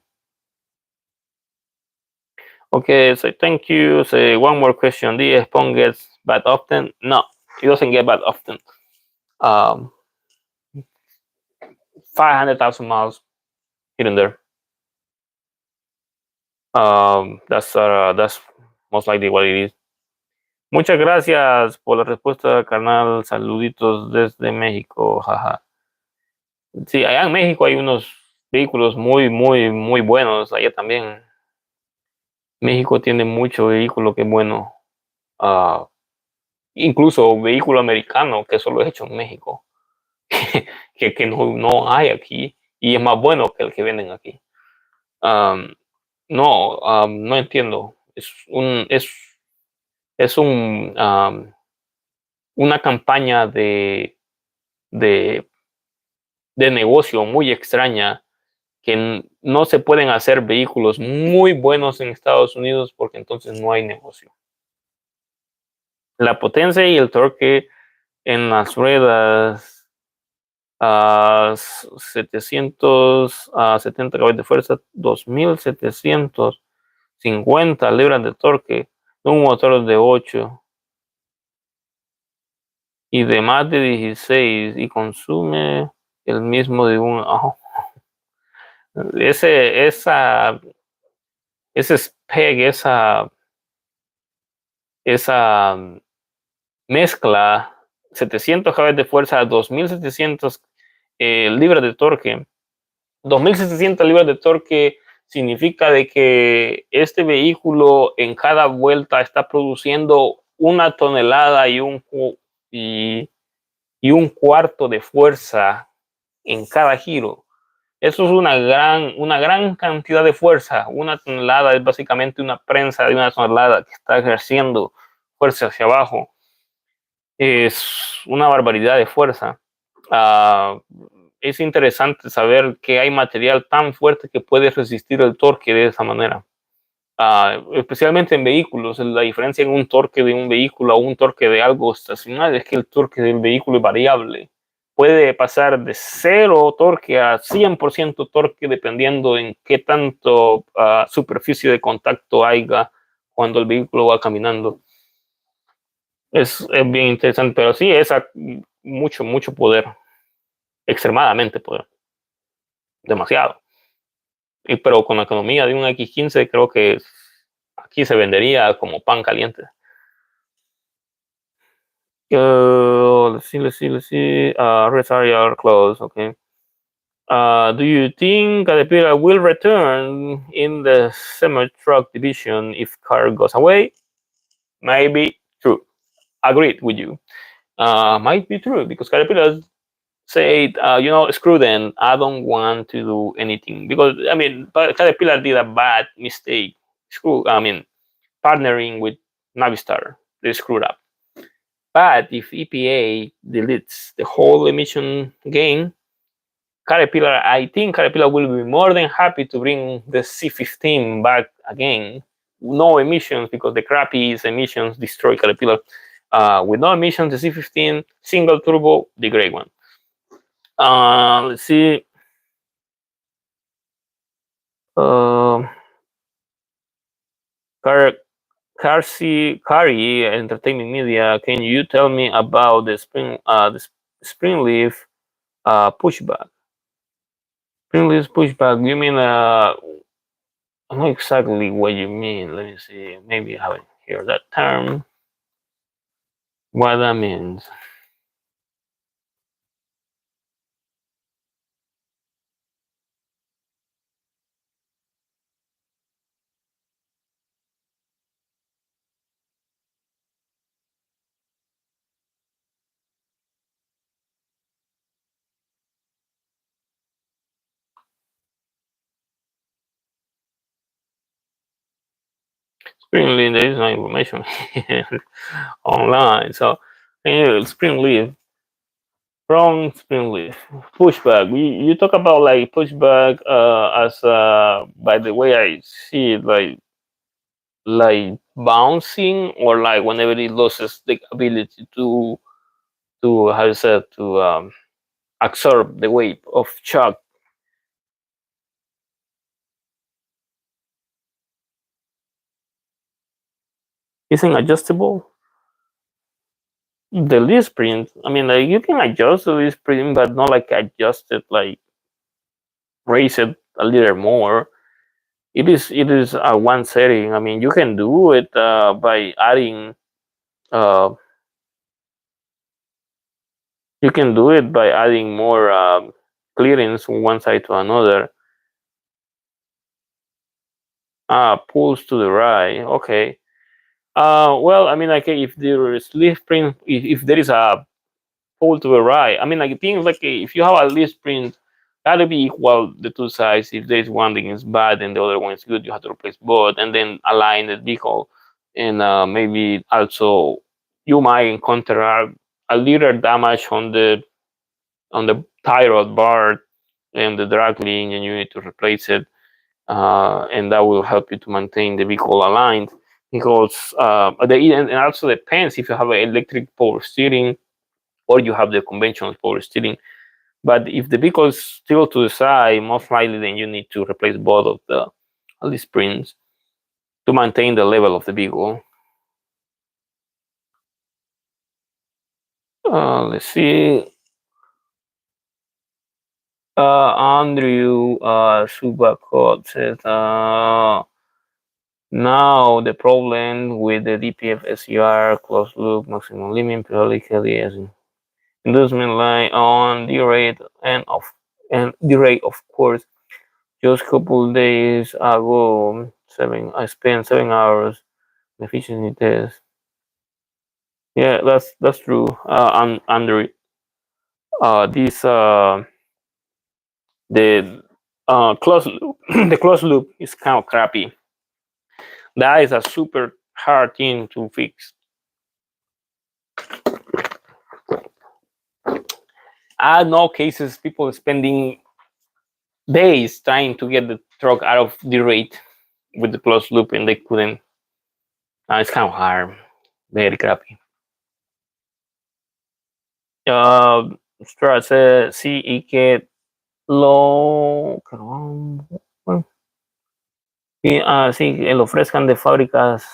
Okay, so thank you. Say one more question. The Spawn gets bad often? No, it doesn't get bad often. 500,000 miles here and there. That's most likely what it is. Muchas gracias por la respuesta, carnal. Saluditos desde México. Jaja. Sí, allá en México hay unos vehículos muy buenos. Allá también. México tiene mucho vehículo que es bueno. Incluso vehículo americano que solo es hecho en México. que no hay aquí. Y es más bueno que el que venden aquí. No entiendo. Es una campaña de negocio muy extraña, que no se pueden hacer vehículos muy buenos en Estados Unidos porque entonces no hay negocio. La potencia y el torque en las ruedas, 770 caballos de fuerza, 2750 libras de torque, un motor de 8 y de más de 16, y consume el mismo de un... ese spec, esa mezcla, 700 caballos de fuerza, 2700 libras de torque. 2700 libras de torque significa de que este vehículo en cada vuelta está produciendo 1 tonelada y un cuarto de fuerza en cada giro. Eso es una gran cantidad de fuerza. Una tonelada es básicamente una prensa de una tonelada que está ejerciendo fuerza hacia abajo. Es una barbaridad de fuerza. Uh, es interesante saber que hay material tan fuerte que puede resistir el torque de esa manera. Especialmente en vehículos, la diferencia en un torque de un vehículo o un torque de algo estacionario es que el torque del vehículo es variable. Puede pasar de 0 torque a 100% torque dependiendo en qué tanto superficie de contacto haya cuando el vehículo va caminando. Es bien interesante, pero sí, es mucho poder, extremadamente poder, demasiado. Pero con la economía de un X15 creo que aquí se vendería como pan caliente. Let's see. Rest area closed. Okay. Do you think Caterpillar will return in the semi-truck division if car goes away? Maybe true. Agreed with you. Might be true because Caterpillar said, screw them. I don't want to do anything because Caterpillar did a bad mistake. Partnering with Navistar, they screwed up. But if EPA deletes the whole emission game, I think Caterpillar will be more than happy to bring the C15 back again. No emissions because the crappy emissions destroy Caterpillar. With no emissions, the C15 single turbo, the great one. Let's see. Kari Entertainment Media, can you tell me about the spring leaf pushback? Spring leaf pushback. You mean I don't know exactly what you mean. Let me see. Maybe I haven't heard that term. What that means? Spring leaf. There is no information online. So, spring leaf. From spring leaf pushback. You talk about like pushback as by the way I see it, like bouncing or like whenever it loses the ability to how you said to absorb the weight of shock. Isn't adjustable the lead sprint. Like you can adjust the lead sprint but not like adjust it, like raise it a little more. It is one setting. You can do it by adding uh, you can do it by adding more clearance from one side to another. Pulls to the right. Okay. Well, like if there is leaf sprint, if there is a pull to the right, like things like if you have a leaf sprint, that'll be equal the two sides. If there is one thing is bad and the other one is good, you have to replace both and then align the vehicle. And maybe also you might encounter a little damage on the tie rod bar and the drag link, and you need to replace it. And that will help you to maintain the vehicle aligned. Because and also depends if you have an electric power steering or you have the conventional power steering. But if the vehicle is still to the side, most likely then you need to replace both of the springs to maintain the level of the vehicle. Let's see. Andrew Subakot says, now the problem with the DPF SCR closed loop maximum limit periodically as inducement line on Derate and Derate of course. Just a couple days ago, I spent 7 hours in efficiency test. Yeah, that's true. Andrew, this the closed loop. The closed loop is kind of crappy. That is a super hard thing to fix. I know cases people spending days trying to get the truck out of Derate with the closed loop and they couldn't. It's kind of hard, very crappy. Stuart says sí y que lo sí, que lo ofrezcan de fábricas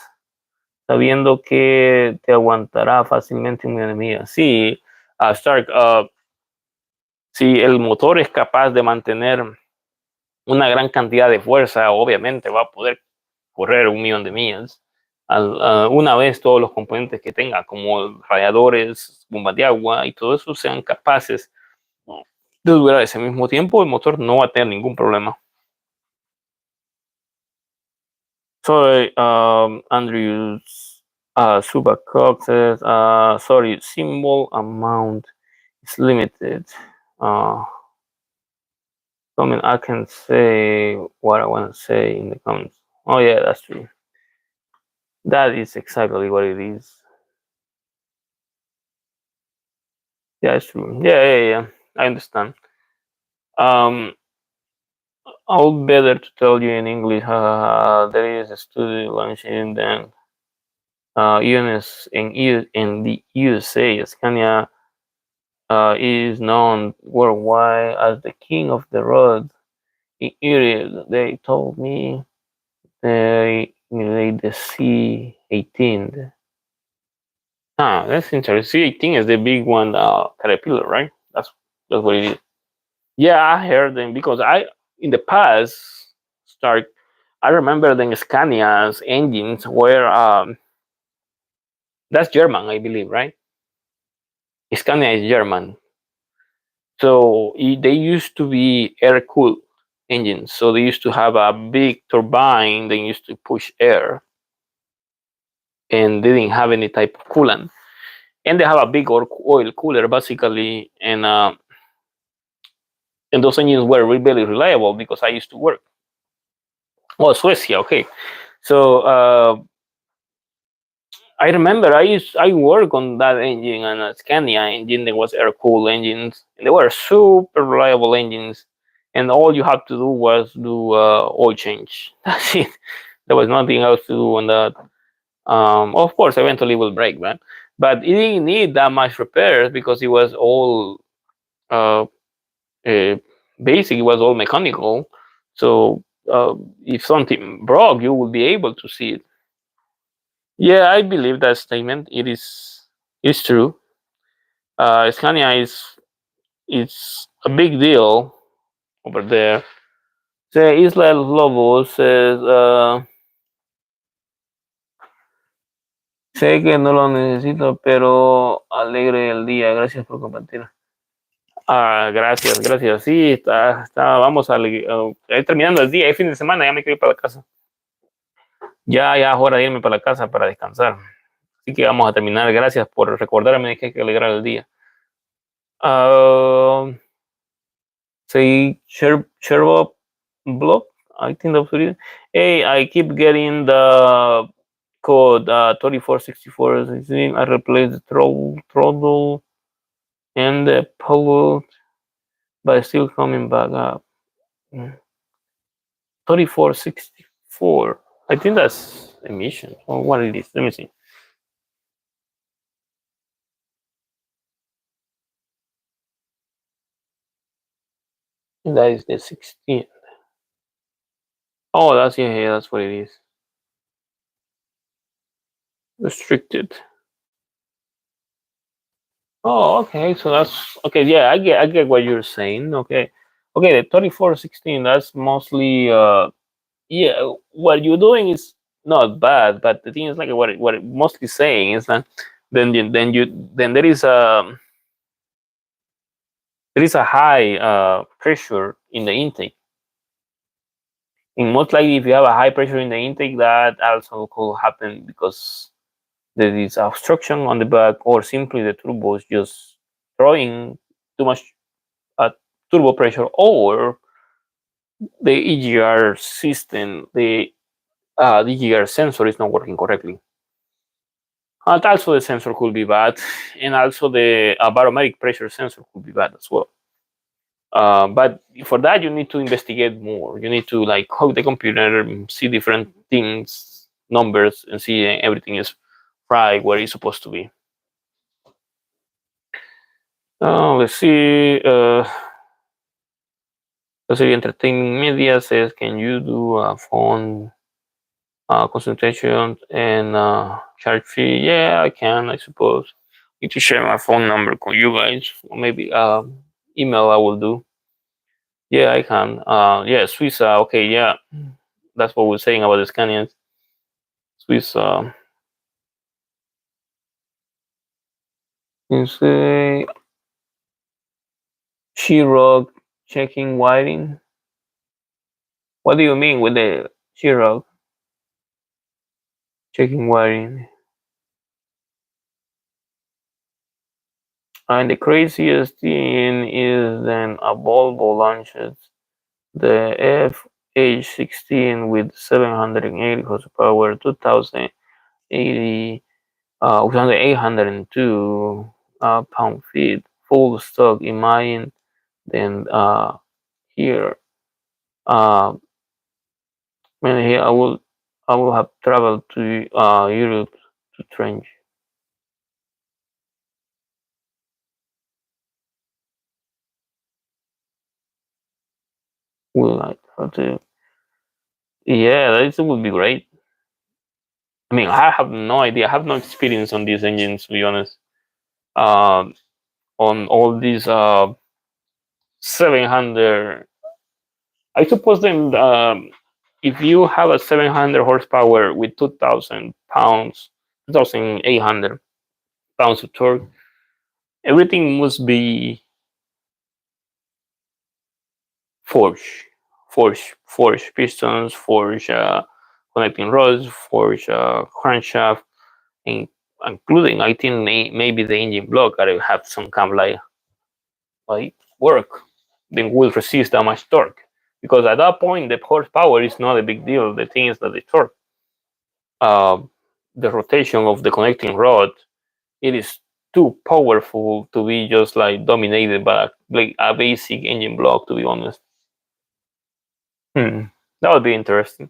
sabiendo que te aguantará fácilmente un enemigo. Sí, Stark, si el motor es capaz de mantener una gran cantidad de fuerza, obviamente va a poder correr 1 millón de millas. Una vez todos los componentes que tenga, como radiadores, bombas de agua y todo eso, sean capaces de durar ese mismo tiempo, el motor no va a tener ningún problema. Sorry, Andrews, Subacox says, sorry, symbol amount is limited. Comment, I can say what I want to say in the comments. Oh yeah, that's true. That is exactly what it is. Yeah, it's true. Yeah. I understand. I'll better to tell you in English. There is a study launching then UNS in the USA. Scania is known worldwide as the king of the road. In Europe, they told me they made the C18. That's interesting. C18 is the big one, Caterpillar, right? That's what it is. Yeah, I heard them because in the past, start. I remember the Scania's engines were that's German, I believe, right? Scania is German, so they used to be air cooled engines. So they used to have a big turbine. They used to push air, and they didn't have any type of coolant. And they have a big oil cooler basically, and those engines were really reliable because I used to work. Oh, Suecia, okay. So I remember I worked on that engine and a Scania engine. There was air cooled engines, and they were super reliable engines. And all you have to do was do oil change. That's it. There was nothing else to do on that. Of course, eventually it will break, man. But it didn't need that much repairs because it was all uh, basic. It was all mechanical. So if something broke, you would be able to see it. Yeah, I believe that statement. It's true. Scania is a big deal over there. So Isla Lobo says, sé que no lo necesito, pero alegre el día. Gracias por compartir. Gracias. Sí, vamos a ir terminando el día, el fin de semana, ya me quiero ir para la casa. Ya es hora de irme para la casa para descansar. Así que vamos a terminar. Gracias por recordarme que hay que alegrar el día. Say Sherlock block. I think that's what it is. Hey, I keep getting the code 3464. I replace the throttle and the pollute, but it's still coming back up. 3464. I think that's emission or what it is. Let me see. That is the 16. Oh, that's that's what it is. Restricted. Oh, okay. So that's okay. Yeah, I get what you're saying. Okay, the 3416. That's mostly yeah. What you're doing is not bad, but the thing is like what it mostly saying is that then there is a high pressure in the intake. And most likely, if you have a high pressure in the intake, that also could happen because there is obstruction on the back, or simply the turbo is just throwing too much turbo pressure, or the EGR system, the EGR sensor is not working correctly. And also the sensor could be bad, and also the barometric pressure sensor could be bad as well. But for that, you need to investigate more. You need to like hook the computer, see different things, numbers, and see everything is right where it's supposed to be. Let's see. Let's see. Entertaining media says, "Can you do a phone consultation and charge fee?" Yeah, I can. I suppose. Need to share my phone number with you guys, or maybe email. I will do. Yeah, I can. Yeah, Swiss. Okay, yeah, that's what we're saying about the scanning. Swiss. You say Shirog checking wiring. What do you mean with the Shirog checking wiring? And the craziest thing is then a Volvo launches the FH16 with 780 horsepower, 2080, 802 pound-feet, full stock. Imagine then here. Uh, Man, here I will have traveled to Europe to train. Would like how to. Yeah, that would be great. I mean, I have no idea. I have no experience on these engines, to be honest. Um, on all these 700. I suppose then if you have a 700 horsepower with 2,000 pounds, 2,800 pounds of torque, everything must be forged, forged pistons, forged connecting rods, forged crankshaft, and including I think maybe the engine block gotta have some kind of like work, then will resist that much torque. Because at that point the horsepower is not a big deal. The thing is that the torque, uh, the rotation of the connecting rod, it is too powerful to be just like dominated by like a basic engine block. To be honest, that would be interesting.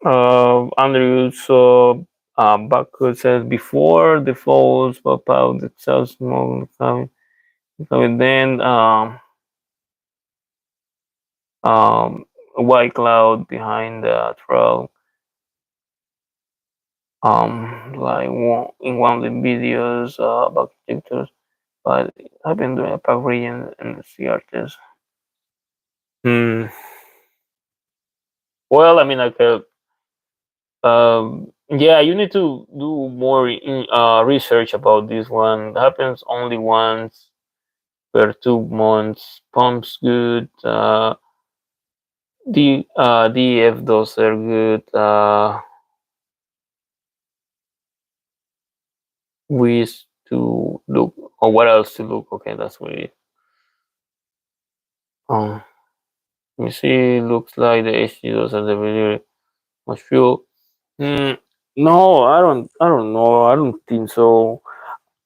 Andrew, so Baku says before the falls pop out the cell smoke coming then a white cloud behind the trail. Like in one of the videos about projectors, but I've been doing a pack region and the CR test. Hmm. Well, I mean, like, yeah, you need to do more research about this one. It happens only once per 2 months. Pumps good. DF those are good. Ways to look or what else to look. Okay, that's what it. Um, you see, looks like the HD does have the very much fuel. Mm, no, I don't know. I don't think so.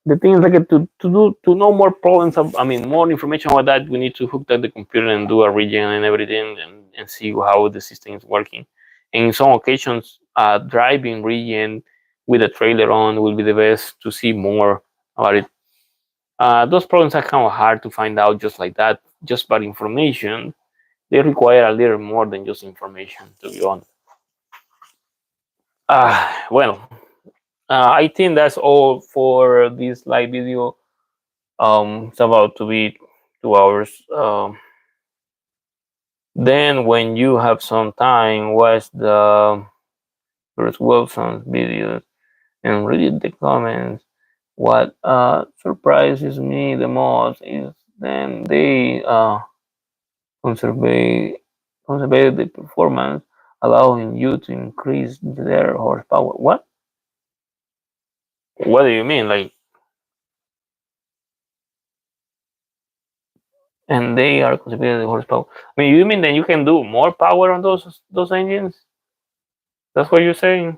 The thing is like to know more problems. I mean, more information about that. We need to hook up the computer and do a region and everything, and see how the system is working. And in some occasions, driving region with a trailer on will be the best to see more about it. Those problems are kind of hard to find out just like that, just by information. They require a little more than just information, to be honest. Well, I think that's all for this live video. It's about to be 2 hours. Then, when you have some time, watch the Bruce Wilson's videos and read the comments. What surprises me the most is then they conserve conserve the performance, allowing you to increase their horsepower. What? What do you mean? Like, and they are considered the horsepower. I mean, you mean that you can do more power on those engines? That's what you're saying?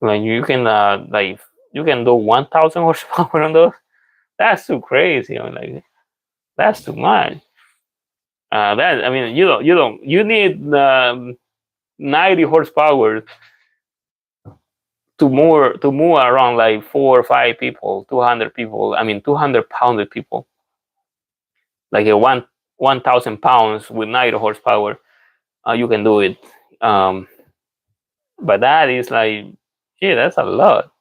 Like you can do 1,000 horsepower on those? That's too crazy. I mean, like that's too much. That I mean, you need 90 horsepower to move around like 4 or 5 people, 200 people. I mean, 200-pounded people, like a 1,000 pounds with 90 horsepower. You can do it. But that is like, yeah, that's a lot.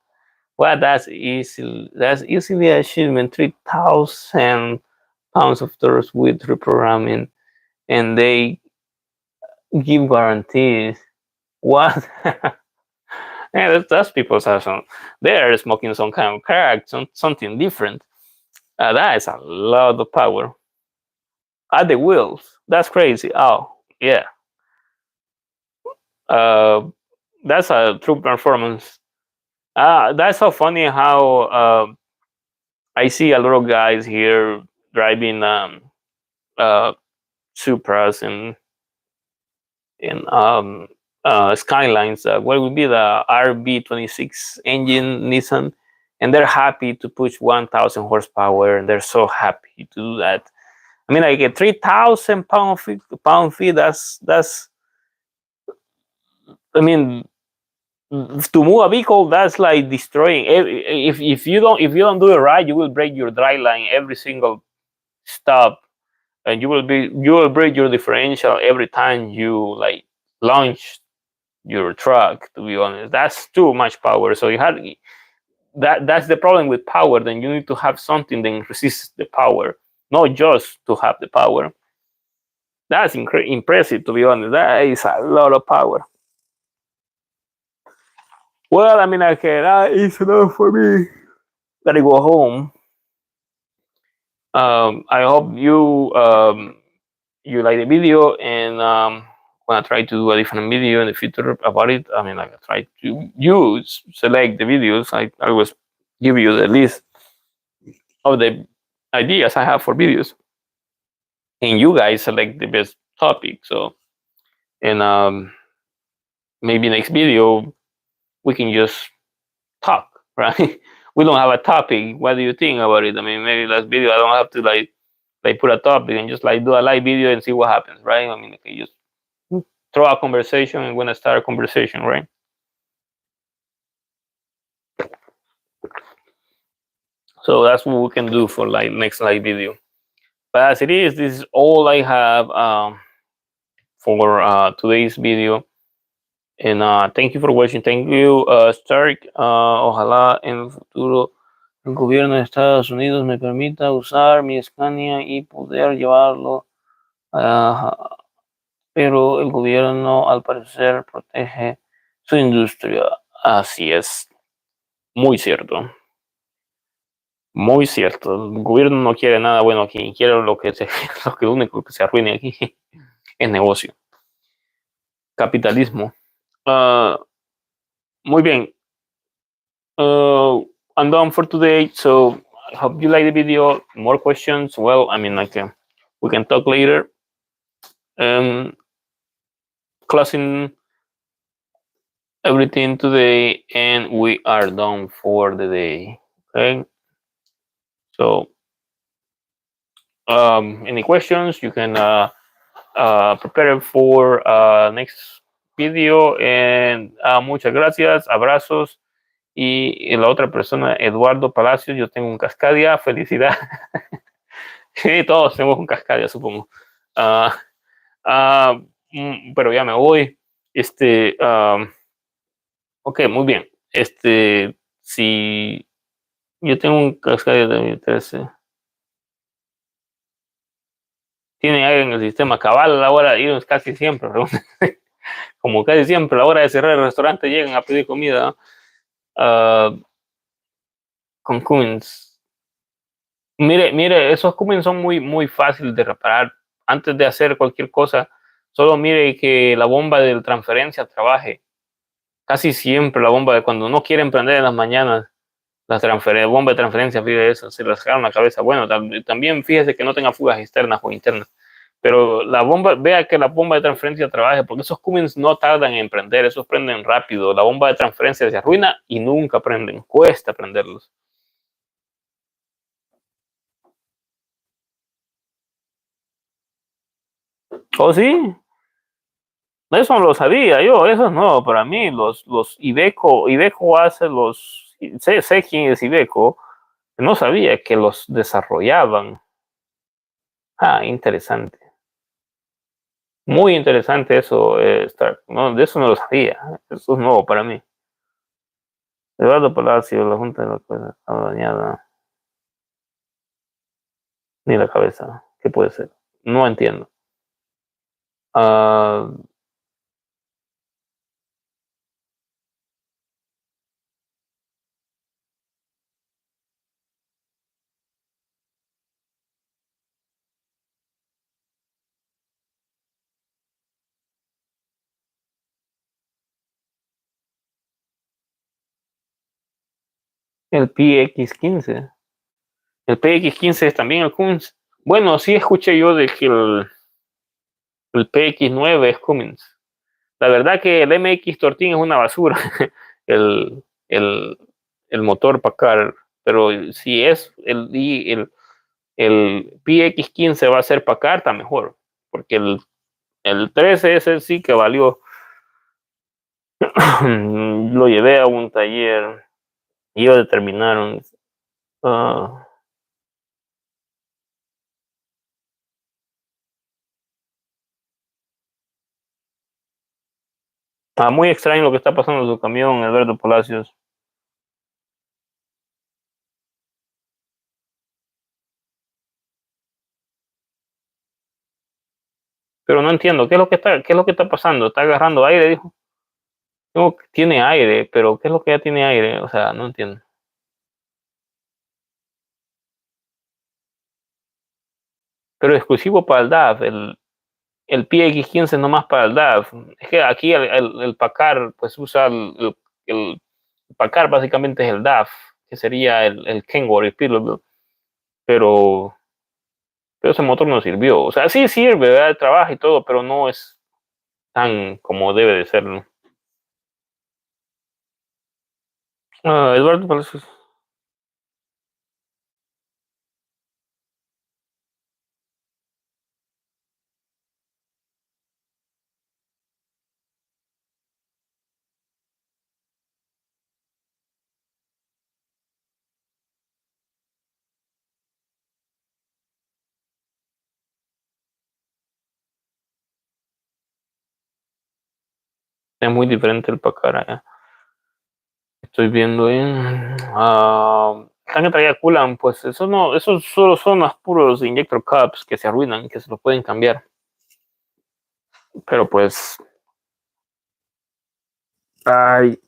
Well, that's easily achievement. 3,000 pounds of torque with reprogramming, and they give guarantees. What? Yeah, that's people's some. They are smoking some kind of crack, something different. That is a lot of power at the wheels. That's crazy. Oh yeah, uh, that's a true performance. That's so funny how I see a lot of guys here driving uh, Supras and Skylines. What would be the RB26 engine Nissan, and they're happy to push 1,000 horsepower, and they're so happy to do that. I mean, like a 3,000 pound feet. That's. I mean, to move a vehicle, that's like destroying. If you don't do it right, you will break your dry line every single stop, and you will break your differential every time you like launch your truck. To be honest, that's too much power. So you have that's the problem with power. Then you need to have something that resists the power, not just to have the power. That's impressive, to be honest. That is a lot of power. Well, I mean, okay, that is enough for me. Gotta go home. I hope you like the video, and wanna try to do a different video in the future about it. I mean, like, I try to select the videos. I always give you the list of the ideas I have for videos, and you guys select the best topic. So, and maybe next video we can just talk, right? We don't have a topic. What do you think about it? I mean, maybe last video I don't have to like put a topic and just like do a live video and see what happens, right? I mean, okay, just throw a conversation and when I start a conversation, right? So that's what we can do for like next live video. But as it is, this is all I have for today's video. And thank you for watching. Thank you, Stark. Ojalá en el futuro el gobierno de Estados Unidos me permita usar mi Scania y poder llevarlo. Pero el gobierno al parecer protege su industria. Así es. Muy cierto. Muy cierto. El gobierno no quiere nada bueno aquí. Quiere lo único que se arruine aquí es negocio. Capitalismo. Muy bien. I'm done for today. So I hope you like the video. More questions? Well, I mean, like we can talk later. Closing everything today, and we are done for the day. Okay. So, any questions? You can prepare for next video. And muchas gracias, abrazos. Y la otra persona, Eduardo Palacios, yo tengo un Cascadia, felicidad. Sí, todos tenemos un Cascadia, supongo. Pero ya me voy. Ok, muy bien. Si yo tengo un Cascadia de 2013. ¿Tiene aire en el sistema cabal a la hora de ir? Casi siempre, como casi siempre, a la hora de cerrar el restaurante llegan a pedir comida. Con Cummins. Mire, esos Cummins son muy fáciles de reparar. Antes de hacer cualquier cosa, solo mire que la bomba de transferencia trabaje. Casi siempre la bomba de cuando no quieren prender en las mañanas, Bomba de transferencia, fíjese eso, se le sacaron la cabeza. Bueno, también fíjese que no tenga fugas externas o internas. Pero la bomba, vea que la bomba de transferencia trabaje, porque esos Cummins no tardan en prender, esos prenden rápido. La bomba de transferencia se arruina y nunca prenden, cuesta prenderlos. ¿Oh, sí? Eso no lo sabía yo, eso no, para mí, los Iveco hace sé quién es Iveco, no sabía que los desarrollaban. Ah, interesante. Muy interesante eso, Stark. No, de eso no lo sabía. Eso es nuevo para mí. Eduardo Palacio, la Junta de la Cosa estaba dañada. Ni la cabeza. ¿Qué puede ser? No entiendo. Ah, el PX15. El PX15 es también el Cummins. Bueno, sí escuché yo de que el PX9 es Cummins. La verdad que el MX-14 es una basura. el, el, el motor Packard. Pero si es el PX15 va a ser Packard, está mejor. Porque el 13 ese sí que valió. Lo llevé a un taller y ellos determinaron. Uh, muy extraño lo que está pasando en su camión, Alberto Palacios. Pero no entiendo, qué es lo que está pasando? ¿Está agarrando aire? Dijo. No, tiene aire, pero ¿qué es lo que ya tiene aire? O sea, no entiendo. Pero exclusivo para el DAF, el PX15 nomás para el DAF. Es que aquí el Packard pues usa el Packard básicamente es el DAF, que sería el Kenworth, el Peterbilt, pero, pero ese motor no sirvió. O sea, sí sirve, ¿verdad? Trabaja y todo, pero no es tan como debe de ser, ¿no? Eduardo Palacios. Es muy diferente el Packard. Estoy viendo en están que traía coolant, pues eso no, esos solo son los puros injector cups que se arruinan, que se los pueden cambiar. Pero pues, ay,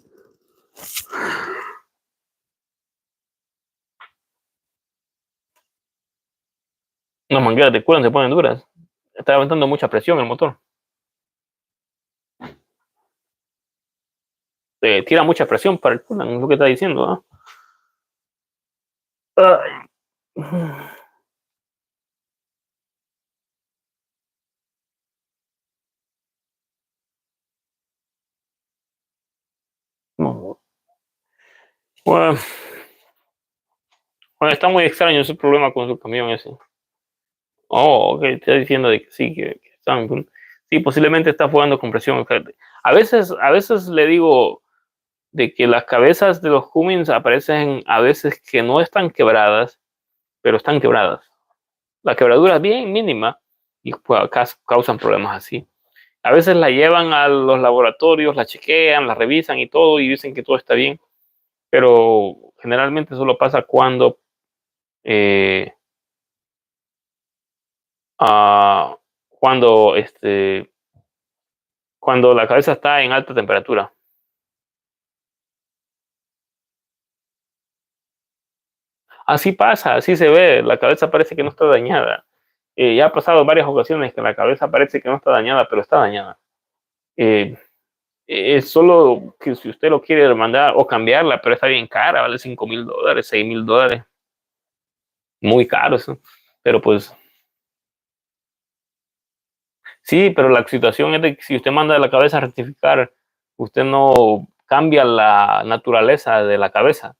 las mangueras de coolant se ponen duras. Está levantando mucha presión el motor. Tira mucha presión para el coolant, es lo que está diciendo, ¿no? Ay. No. Bueno, bueno, está muy extraño ese problema con su camión ese. Oh, ok, está diciendo de que sí, que están, sí, posiblemente está jugando con presión. A veces le digo de que las cabezas de los Cummins aparecen a veces que no están quebradas, pero están quebradas. La quebradura es bien mínima y pues, causan problemas así. A veces la llevan a los laboratorios, la chequean, la revisan y todo y dicen que todo está bien, pero generalmente solo pasa eh, ah, cuando, cuando la cabeza está en alta temperatura. Así pasa, así se ve, la cabeza parece que no está dañada. Ya ha pasado varias ocasiones que la cabeza parece que no está dañada, pero está dañada. Eh, Es solo que si usted lo quiere mandar o cambiarla, pero está bien cara, vale $5,000, $6,000. Muy caro eso. Pero pues sí, pero la situación es de que si usted manda la cabeza a rectificar, usted no cambia la naturaleza de la cabeza.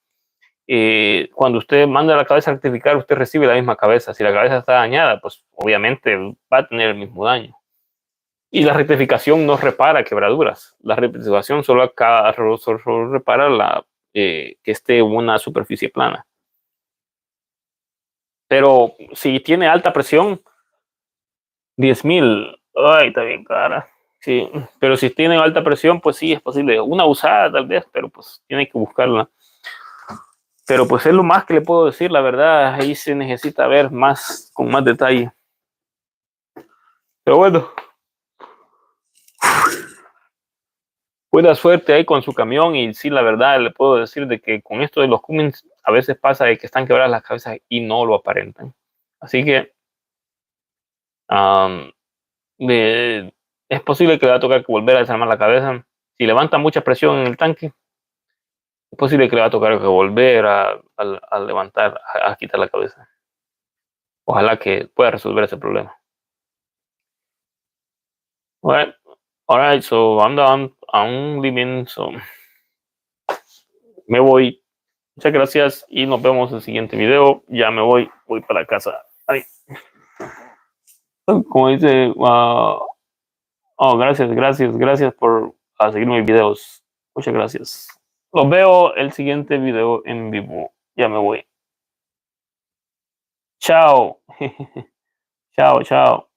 Cuando usted manda la cabeza a rectificar, usted recibe la misma cabeza. Si la cabeza está dañada, pues obviamente va a tener el mismo daño. Y la rectificación no repara quebraduras. La rectificación solo repara que esté una superficie plana. Pero si tiene alta presión, 10,000, ay, está bien cara. Sí, pero si tiene alta presión, pues sí, es posible. Una usada tal vez, pero pues tiene que buscarla. Pero pues es lo más que le puedo decir, la verdad, ahí se necesita ver más, con más detalle. Pero bueno, buena suerte ahí con su camión y sí, la verdad, le puedo decir de que con esto de los Cummins a veces pasa de que están quebradas las cabezas y no lo aparentan. Así que um, es posible que le va a tocar que volver a desarmar la cabeza. Si levanta mucha presión en el tanque, es posible que le va a tocar que volver a levantar, a quitar la cabeza. Ojalá que pueda resolver ese problema. Well, alright, so I'm leaving, so me voy. Muchas gracias y nos vemos en el siguiente video. Ya me voy para casa. Ay, como dice, oh, gracias por seguir mis videos. Muchas gracias. Los veo el siguiente video en vivo. Ya me voy. Chao. Chao, chao.